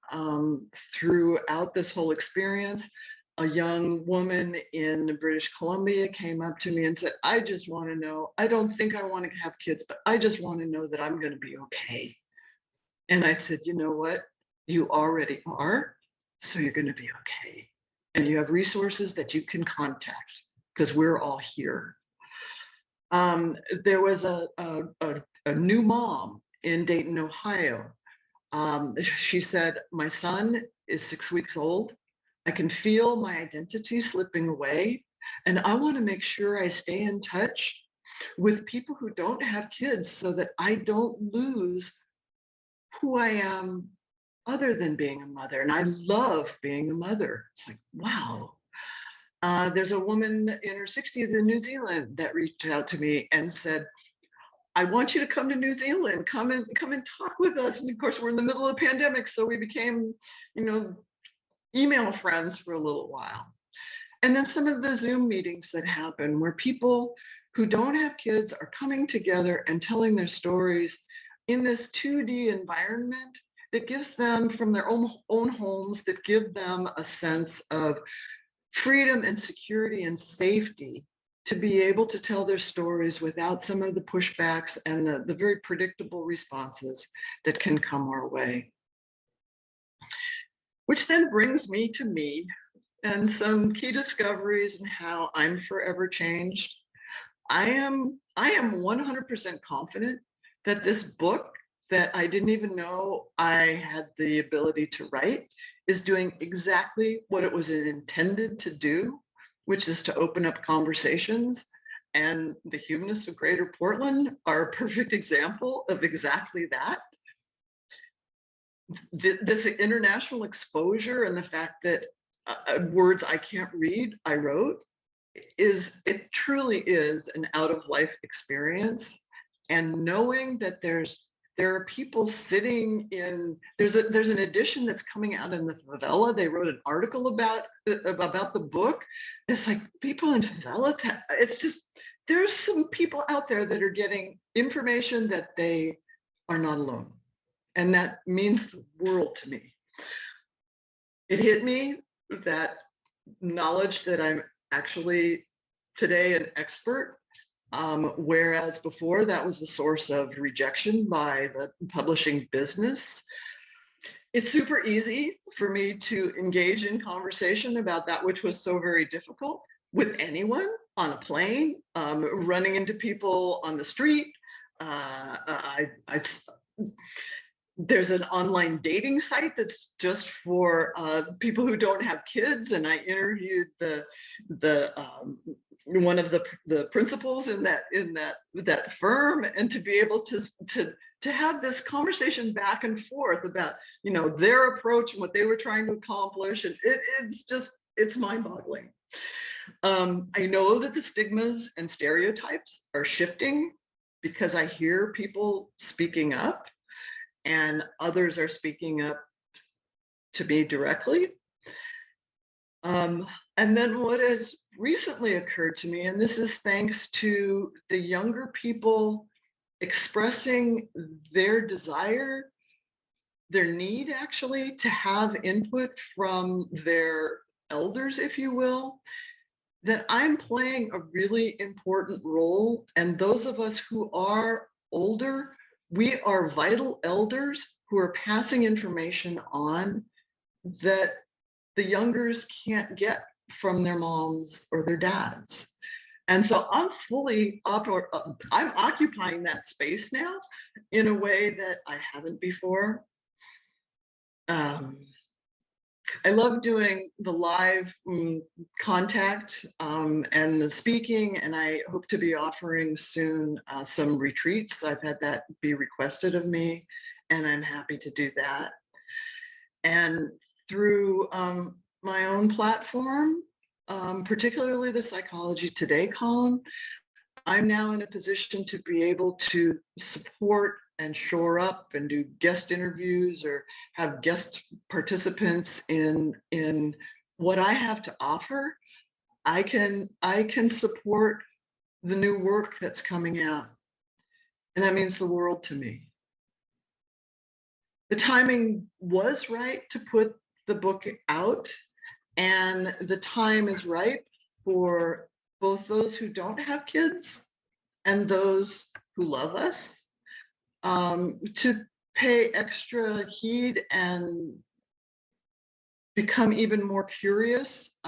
throughout this whole experience. A young woman in British Columbia came up to me and said, I just want to know, I don't think I want to have kids, but I just want to know that I'm going to be okay. And I said, you know what? You already are, so you're going to be okay. And you have resources that you can contact because we're all here. There was a new mom in Dayton, Ohio. She said, my son is 6 weeks old. I can feel my identity slipping away. And I want to make sure I stay in touch with people who don't have kids so that I don't lose who I am other than being a mother. And I love being a mother. It's like, wow. There's a woman in her 60s in New Zealand that reached out to me and said, I want you to come to New Zealand, come and talk with us. And of course, we're in the middle of the pandemic, so we became, email friends for a little while. And then some of the Zoom meetings that happen where people who don't have kids are coming together and telling their stories in this 2D environment that gives them from their own homes, that give them a sense of freedom and security and safety to be able to tell their stories without some of the pushbacks and the very predictable responses that can come our way. Which then brings me to me and some key discoveries and how I'm forever changed. I am 100% confident that this book that I didn't even know I had the ability to write is doing exactly what it was intended to do, which is to open up conversations. And the Humanists of Greater Portland are a perfect example of exactly that. This international exposure and the fact that words I can't read, I wrote, it truly is an out of life experience. And knowing that there are people sitting in, there's an edition that's coming out in the favela. They wrote an article about the book. It's like people in favelas, it's just, there's some people out there that are getting information that they are not alone. And that means the world to me. It hit me that knowledge that I'm actually today an expert, whereas before that was a source of rejection by the publishing business. It's super easy for me to engage in conversation about that which was so very difficult with anyone on a plane, running into people on the street. There's an online dating site that's just for people who don't have kids, and I interviewed one of the principals in that firm, and to be able to have this conversation back and forth about their approach and what they were trying to accomplish, and it's mind-boggling. I know that the stigmas and stereotypes are shifting because I hear people speaking up. And others are speaking up to me directly. And then what has recently occurred to me, and this is thanks to the younger people expressing their desire, their need actually to have input from their elders, if you will, that I'm playing a really important role. And those of us who are older, we are vital elders who are passing information on that the youngers can't get from their moms or their dads. And so I'm I'm occupying that space now in a way that I haven't before. I love doing the live contact and the speaking, and I hope to be offering soon some retreats. I've had that be requested of me, and I'm happy to do that. And through my own platform, particularly the Psychology Today column, I'm now in a position to be able to support and shore up and do guest interviews or have guest participants in what I have to offer, I can support the new work that's coming out. And that means the world to me. The timing was right to put the book out, and the time is right for both those who don't have kids and those who love us to pay extra heed and become even more curious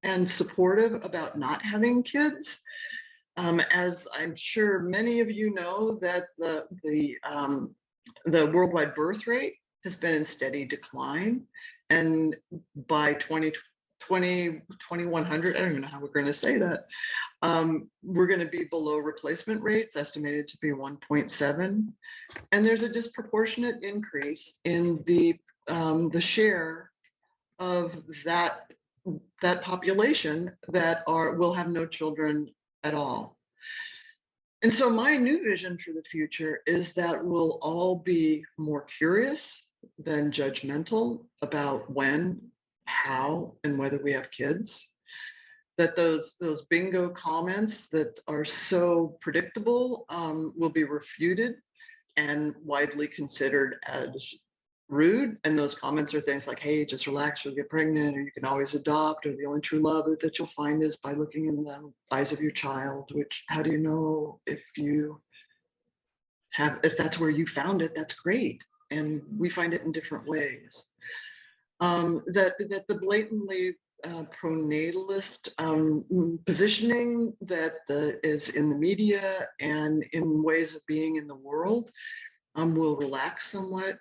and supportive about not having kids. As I'm sure many of you know, that the worldwide birth rate has been in steady decline, and by 2100, I don't even know how we're going to say that, we're going to be below replacement rates, estimated to be 1.7, and there's a disproportionate increase in the share of that population that will have no children at all. And so my new vision for the future is that we'll all be more curious than judgmental about when, how, and whether we have kids. That those bingo comments that are so predictable will be refuted and widely considered as rude. And those comments are things like, hey, just relax, you'll get pregnant, or you can always adopt, or the only true love that you'll find is by looking in the eyes of your child, which, how do you know if that's where you found it? That's great. And we find it in different ways. That the blatantly pronatalist positioning that is in the media and in ways of being in the world will relax somewhat.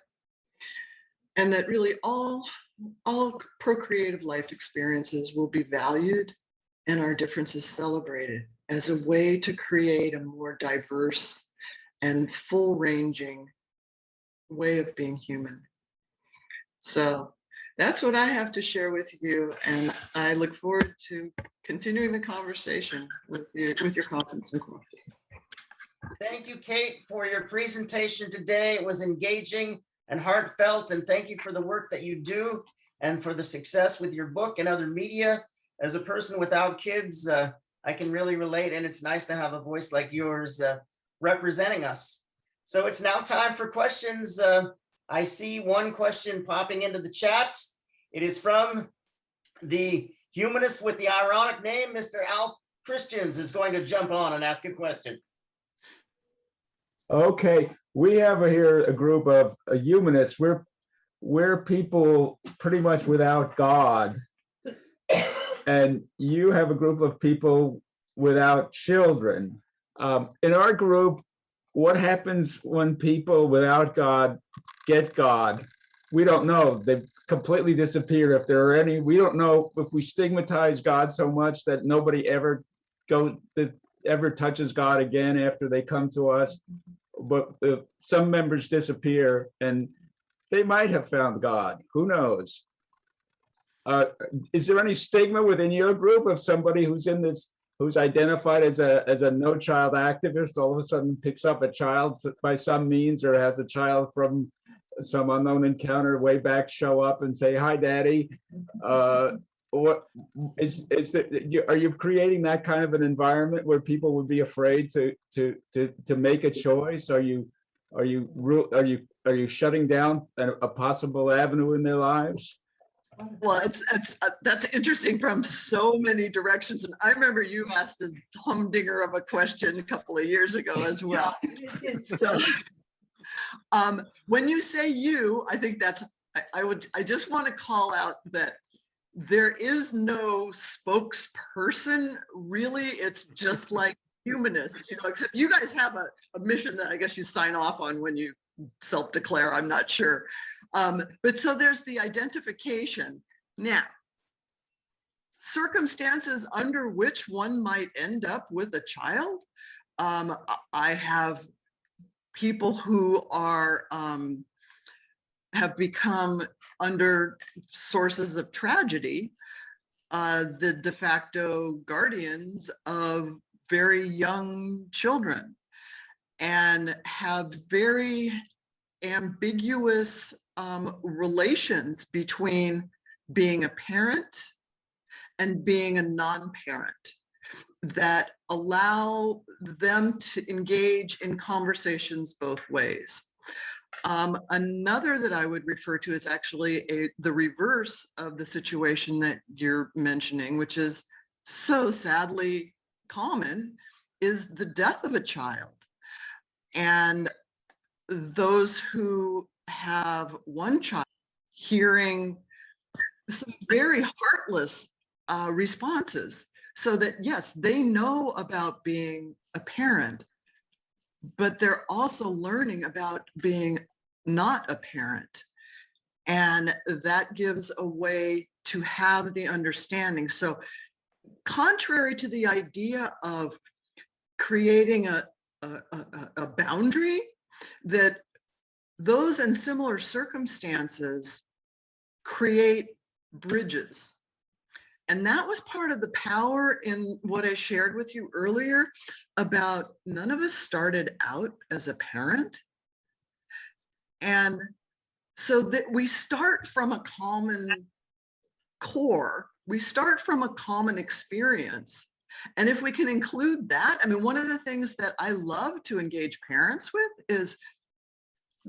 And that really all procreative life experiences will be valued and our differences celebrated as a way to create a more diverse and full-ranging way of being human. So that's what I have to share with you, and I look forward to continuing the conversation with your comments and questions. Thank you, Kate, for your presentation today. It was engaging and heartfelt, and thank you for the work that you do and for the success with your book and other media. As a person without kids, I can really relate, and it's nice to have a voice like yours representing us. So it's now time for questions. I see one question popping into the chats. It is from the humanist with the ironic name, Mr. Al Christians is going to jump on and ask a question. Okay, we have here a group of humanists. We're people pretty much without God, and you have a group of people without children. In our group, what happens when people without God get God? We don't know. They've completely disappeared. If there are any, we don't know if we stigmatize God so much that nobody ever touches God again after they come to us. But some members disappear, and they might have found God. Who knows? Is there any stigma within your group of somebody who's in this, who's identified as a no child activist, all of a sudden picks up a child by some means, or has a child from some unknown encounter way back show up and say, "Hi, Daddy"? What is it? Are you creating that kind of an environment where people would be afraid to make a choice? Are you shutting down a possible avenue in their lives? Well, that's interesting from so many directions. And I remember you asked this humdinger of a question a couple of years ago as well. So, when you say you, I think I just want to call out that there is no spokesperson, really. It's just like humanists. You guys have a mission that I guess you sign off on when you self-declare, I'm not sure. But so there's the identification. Now, circumstances under which one might end up with a child. I have people who have become, under sources of tragedy, the de facto guardians of very young children. and have very ambiguous relations between being a parent and being a non-parent that allow them to engage in conversations both ways. Another that I would refer to is actually the reverse of the situation that you're mentioning, which is so sadly common, is the death of a child. And those who have one child hearing some very heartless responses, so that yes, they know about being a parent, but they're also learning about being not a parent. And that gives a way to have the understanding. So contrary to the idea of creating a boundary, that those and similar circumstances create bridges. And that was part of the power in what I shared with you earlier about none of us started out as a parent. And so that we start from a common core, we start from a common experience. And if we can include that, I mean, one of the things that I love to engage parents with is,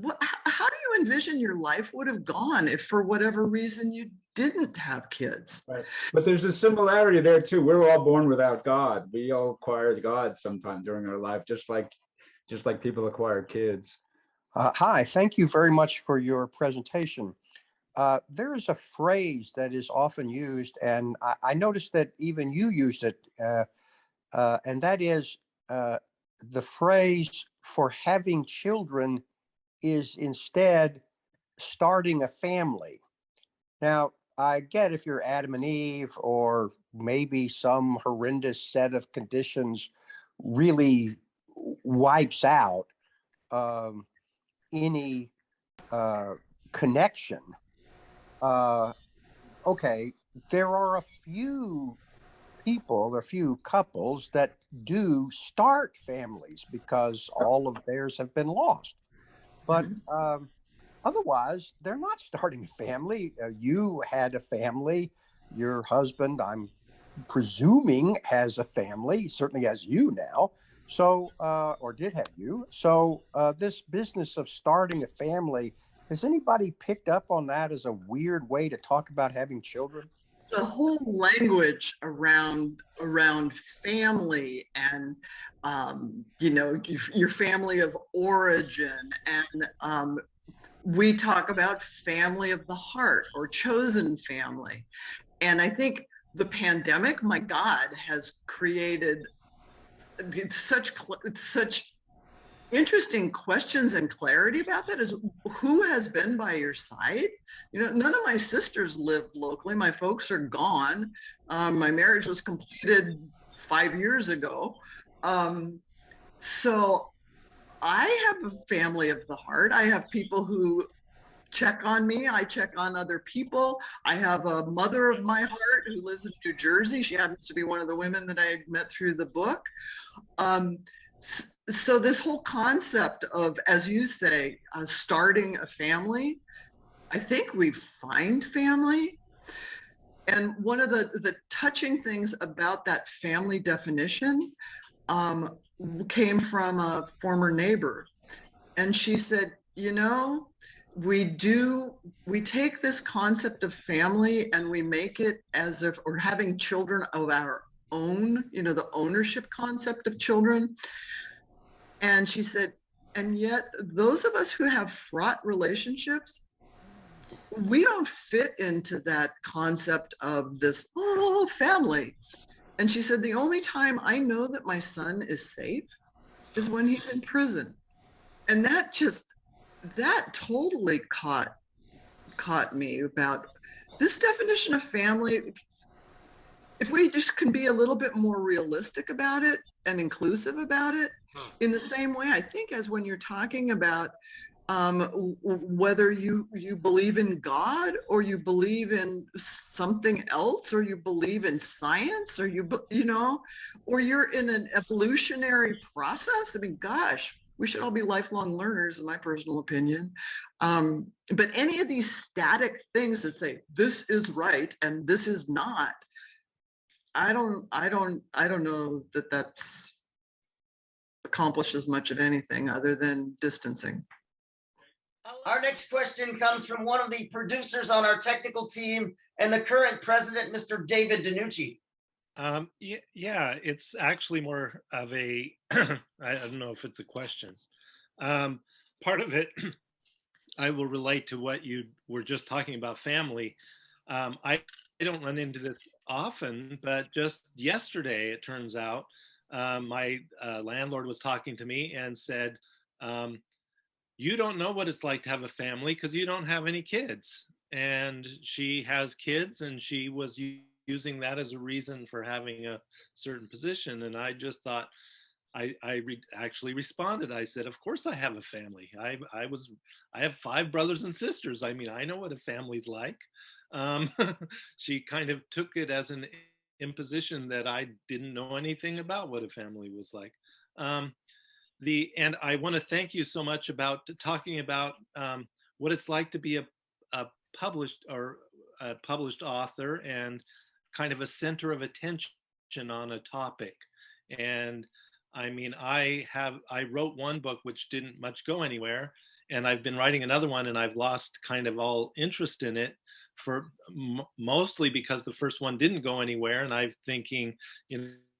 how do you envision your life would have gone if for whatever reason you didn't have kids? Right. But there's a similarity there too. We're all born without God. We all acquired God sometime during our life, just like people acquire kids. Hi, thank you very much for your presentation. There is a phrase that is often used, and I noticed that even you used it, and that is the phrase for having children is instead starting a family. Now, I get if you're Adam and Eve, or maybe some horrendous set of conditions really wipes out any connection. Okay, there are a few people, a few couples that do start families because all of theirs have been lost. But otherwise, they're not starting a family. You had a family. Your husband, I'm presuming, has a family, certainly has you now. So, or did have you. So this business of starting a family, has anybody picked up on that as a weird way to talk about having children? The whole language around family and you know, your family of origin, and we talk about family of the heart or chosen family. And I think the pandemic, my God, has created such interesting questions and clarity about that. Is who has been by your side? You know, none of my sisters live locally. My folks are gone. My marriage was completed 5 years ago. So I have a family of the heart. I have people who check on me. I check on other people. I have a mother of my heart who lives in New Jersey. She happens to be one of the women that I met through the book. So this whole concept of, as you say, starting a family, I think we find family. And one of the touching things about that family definition came from a former neighbor. And she said, you know, we take this concept of family and we make it as if we're having children of our own, you know, the ownership concept of children. And she said, and yet those of us who have fraught relationships, we don't fit into that concept of this family. And she said, the only time I know that my son is safe is when he's in prison. And that totally caught me about this definition of family. If we just can be a little bit more realistic about it and inclusive about it, in the same way, I think, as when you're talking about whether you believe in God or you believe in something else, or you believe in science, or you know, or you're in an evolutionary process. I mean, gosh, We should all be lifelong learners, in my personal opinion. But any of these static things that say this is right and this is not, I don't know that that's accomplished as much of anything other than distancing. Our next question comes from one of the producers on our technical team and the current president, Mr. David DiNucci. Yeah, it's actually more of a, I don't know if it's a question. Part of it, I will relate to what you were just talking about, family. I don't run into this often, but just yesterday, it turns out, my landlord was talking to me and said, you don't know what it's like to have a family because you don't have any kids. And she has kids, and she was using that as a reason for having a certain position. And I just thought, I actually responded. I said, of course I have a family. I have 5 brothers and sisters. I mean, I know what a family's like. She kind of took it as an imposition that I didn't know anything about what a family was like. And I want to thank you so much about talking about what it's like to be a published author and kind of a center of attention on a topic. And I mean, I wrote one book which didn't much go anywhere, and I've been writing another one, and I've lost kind of all interest in it for mostly because the first one didn't go anywhere, and I'm thinking,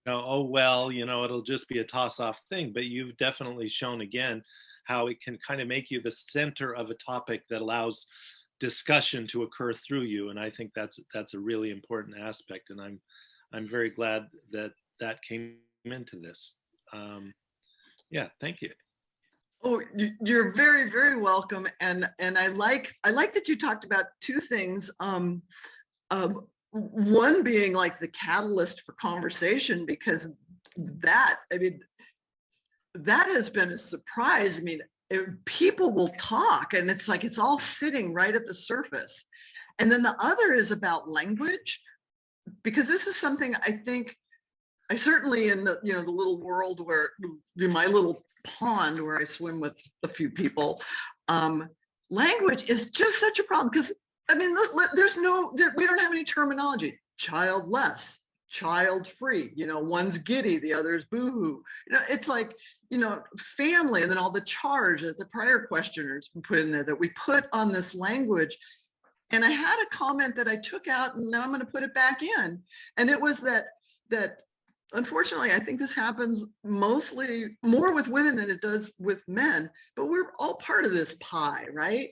oh well, it'll just be a toss-off thing. But you've definitely shown again how it can kind of make you the center of a topic that allows discussion to occur through you, and I think that's a really important aspect, and I'm very glad that came into this. Yeah, thank you. Oh, you're very, very welcome. And I like that you talked about 2 things. One being like the catalyst for conversation, because that has been a surprise. I mean, people will talk and it's like it's all sitting right at the surface. And then the other is about language, because this is something I think I certainly, in the the little world where, in my little pond where I swim with a few people, language is just such a problem, because I mean, we don't have any terminology. Childless, child-free, one's giddy, the other's boohoo. It's like, family, and then all the charge that the prior questioners put in there that we put on this language. And I had a comment that I took out, and now I'm going to put it back in. And it was that unfortunately, I think this happens mostly more with women than it does with men, but we're all part of this pie, right?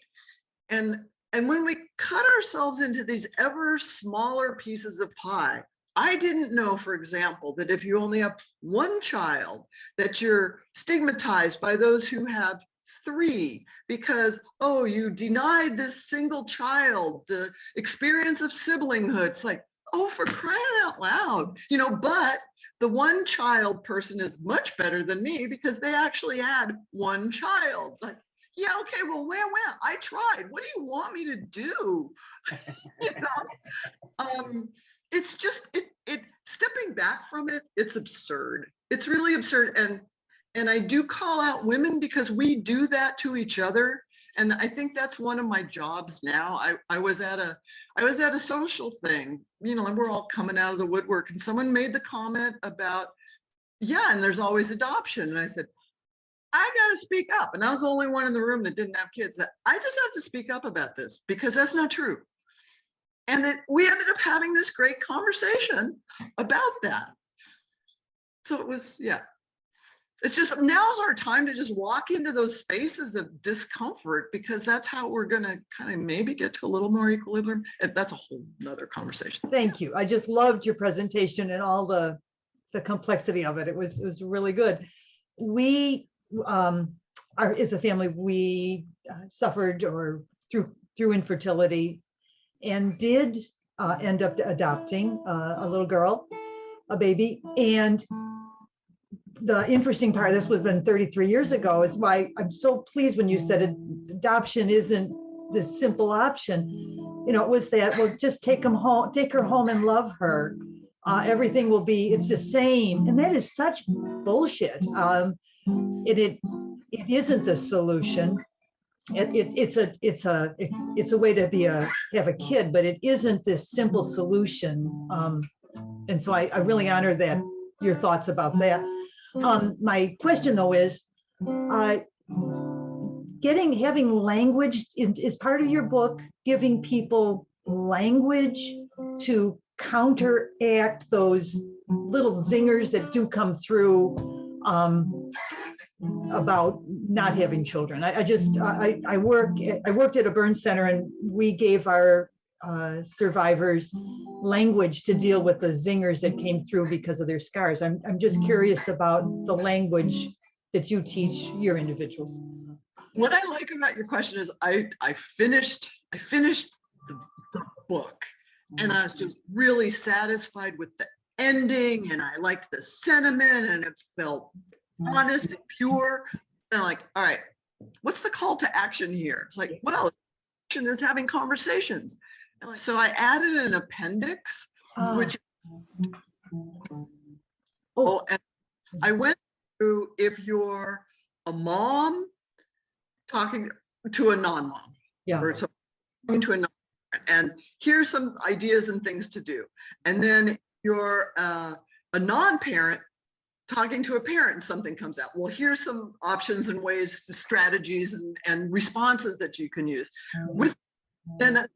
And when we cut ourselves into these ever smaller pieces of pie, I didn't know, for example, that if you only have 1 child, that you're stigmatized by those who have 3 because, oh, you denied this single child the experience of siblinghood. It's like, oh, for crying out loud, but the 1 child person is much better than me because they actually had 1 child. Like, yeah, okay, well, where, I tried. What do you want me to do? It's just, it stepping back from it, it's absurd. It's really absurd. And I do call out women because we do that to each other. And I think that's one of my jobs now. I was at a social thing, and we're all coming out of the woodwork, and someone made the comment about, yeah, and there's always adoption. And I said, I got to speak up. And I was the only one in the room that didn't have kids. I just have to speak up about this because that's not true. And we ended up having this great conversation about that. So it was, yeah. It's just, now's our time to just walk into those spaces of discomfort, because that's how we're going to kind of maybe get to a little more equilibrium. And that's a whole nother conversation. Thank you. I just loved your presentation and all the complexity of it. It was really good. We as a family, we suffered through infertility and did end up adopting a little girl, a baby. And the interesting part, this would have been 33 years ago, is why I'm so pleased when you said adoption isn't this simple option. It was that, well, just take her home and love her. Everything will be, it's the same. And that is such bullshit. it isn't the solution. It's a way to have a kid, but it isn't this simple solution. And so I really honor that, your thoughts about that. My question though is, having language is part of your book, giving people language to counteract those little zingers that do come through about not having children. I worked at a burn center, and we gave our survivors language to deal with the zingers that came through because of their scars. I'm just curious about the language that you teach your individuals. What I like about your question is I finished the book, and I was just really satisfied with the ending, and I liked the sentiment, and it felt honest and pure. And like, all right, what's the call to action here? It's like, well, action is having conversations. And so I added an appendix, which and I went through, if you're a mom talking to a non-mom, or talking to a non, and here's some ideas and things to do. And then you're a non-parent talking to a parent and something comes out. Well, here's some options and ways, strategies and responses that you can use. Then the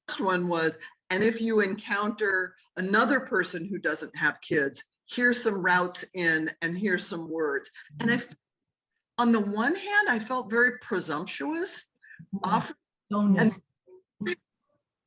last one was, and if you encounter another person who doesn't have kids, here's some routes in, and here's some words. And on the one hand, I felt very presumptuous, and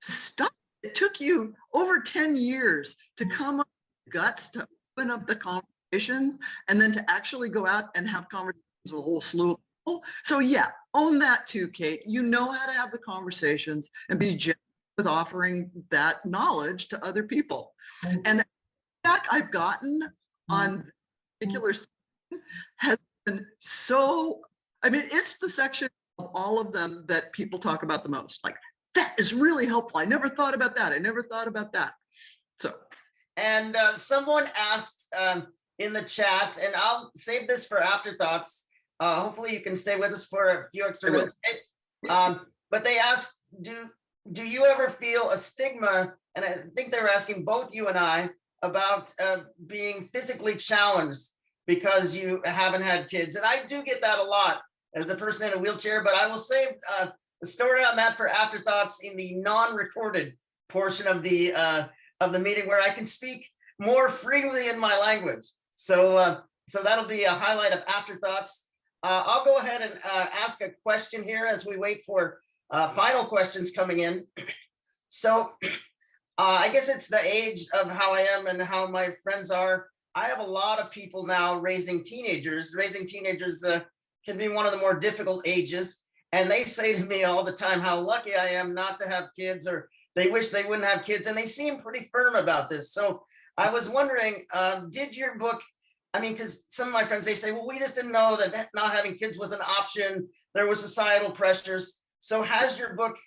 stuff. It took you over 10 years to come up with guts to open up the conversations, and then to actually go out and have conversations with a whole slew of people. So yeah, own that too, Kate. You know how to have the conversations and be generous with offering that knowledge to other people. And the feedback I've gotten on this particular section has been so, I mean, it's the section of all of them that people talk about the most. Like, that is really helpful. I never thought about that. I never thought about that. So. And someone asked in the chat, and I'll save this for afterthoughts. Hopefully you can stay with us for a few extra minutes. But they asked, do you ever feel a stigma? And I think they were asking both you and I about being physically challenged because you haven't had kids. And I do get that a lot as a person in a wheelchair, but I will save the story on that for afterthoughts in the non-recorded portion of the meeting, where I can speak more freely in my language. So that'll be a highlight of afterthoughts. I'll go ahead and ask a question here as we wait for final questions coming in. So I guess it's the age of how I am and how my friends are. I have a lot of people now raising teenagers. Raising teenagers can be one of the more difficult ages. And they say to me all the time how lucky I am not to have kids, or they wish they wouldn't have kids. And they seem pretty firm about this. So I was wondering, did your book, I mean, because some of my friends, they say, well, we just didn't know that not having kids was an option. There was societal pressures. So has your book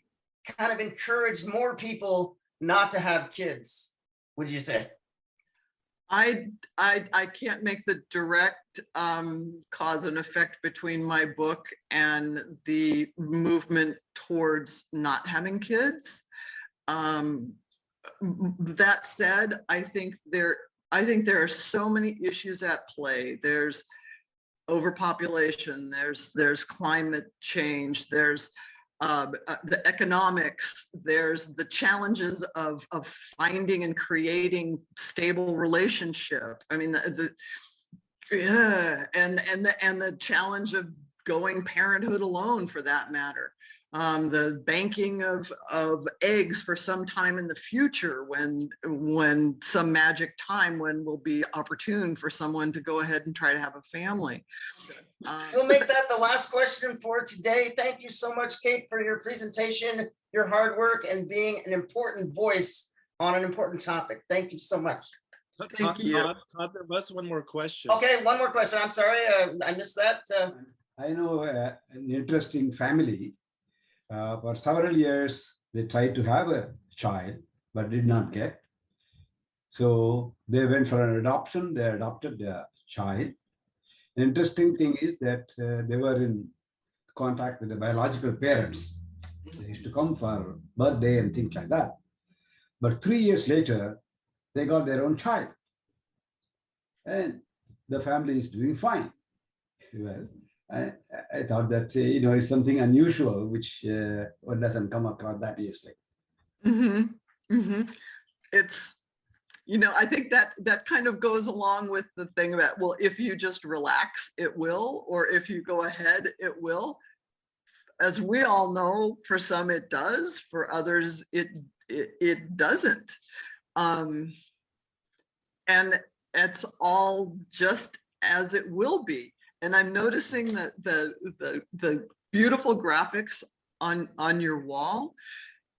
kind of encouraged more people not to have kids, would you say? I can't make the direct cause and effect between my book and the movement towards not having kids. That said, I think there are so many issues at play. There's overpopulation, there's climate change, there's the economics, there's the challenges of finding and creating stable relationship. I mean, the challenge of going parenthood alone, for that matter. The banking of eggs for some time in the future, when some magic time when will be opportune for someone to go ahead and try to have a family. We'll make that the last question for today. Thank you so much, Kate, for your presentation, your hard work, and being an important voice on an important topic. Thank you so much. Thank you. Todd, there was one more question. Okay, one more question. I'm sorry, I missed that. I know an interesting family. For several years, they tried to have a child, but did not get. So they went for an adoption. They adopted the child. An interesting thing is that they were in contact with the biological parents. They used to come for birthday and things like that. But 3 years later, they got their own child. And the family is doing fine. Well, I thought that, it's something unusual, which one doesn't come across that easily. It's, I think that kind of goes along with the thing about, well, if you just relax, it will, or if you go ahead, it will. As we all know, for some it does, for others it doesn't. And it's all just as it will be. And I'm noticing that the beautiful graphics on your wall,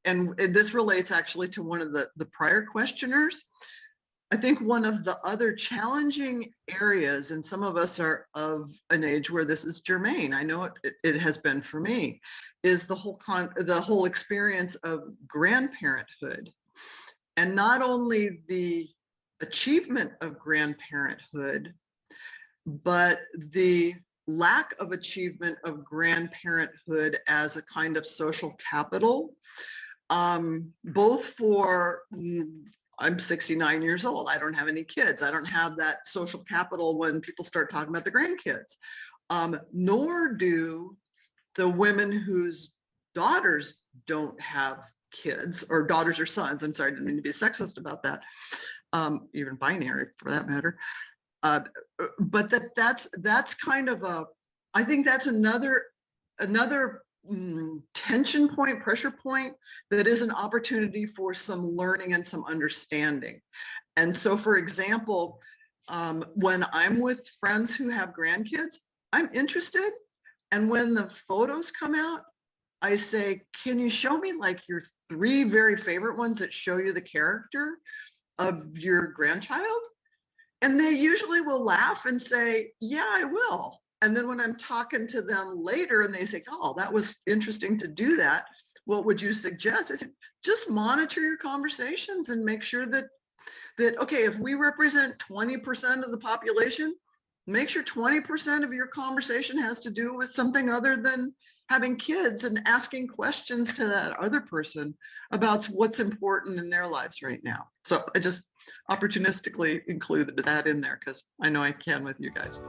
and this relates actually to one of the prior questioners. I think one of the other challenging areas, and some of us are of an age where this is germane, I know it has been for me, is the whole experience of grandparenthood. And not only the achievement of grandparenthood, but the lack of achievement of grandparenthood as a kind of social capital, both for, I'm 69 years old. I don't have any kids. I don't have that social capital when people start talking about the grandkids. Nor do the women whose daughters don't have kids, or daughters or sons. I'm sorry, I didn't mean to be sexist about that. Even binary for that matter. But that's kind of I think that's another tension point, pressure point, that is an opportunity for some learning and some understanding. And so, for example, when I'm with friends who have grandkids, I'm interested. And when the photos come out, I say, can you show me like your 3 very favorite ones that show you the character of your grandchild? And they usually will laugh and say, yeah, I will. And then when I'm talking to them later and they say, oh, that was interesting to do that, what would you suggest? I said, just monitor your conversations and make sure that okay, if we represent 20% of the population, make sure 20% of your conversation has to do with something other than having kids, and asking questions to that other person about what's important in their lives right now. So I just opportunistically included that in there because I know I can with you guys.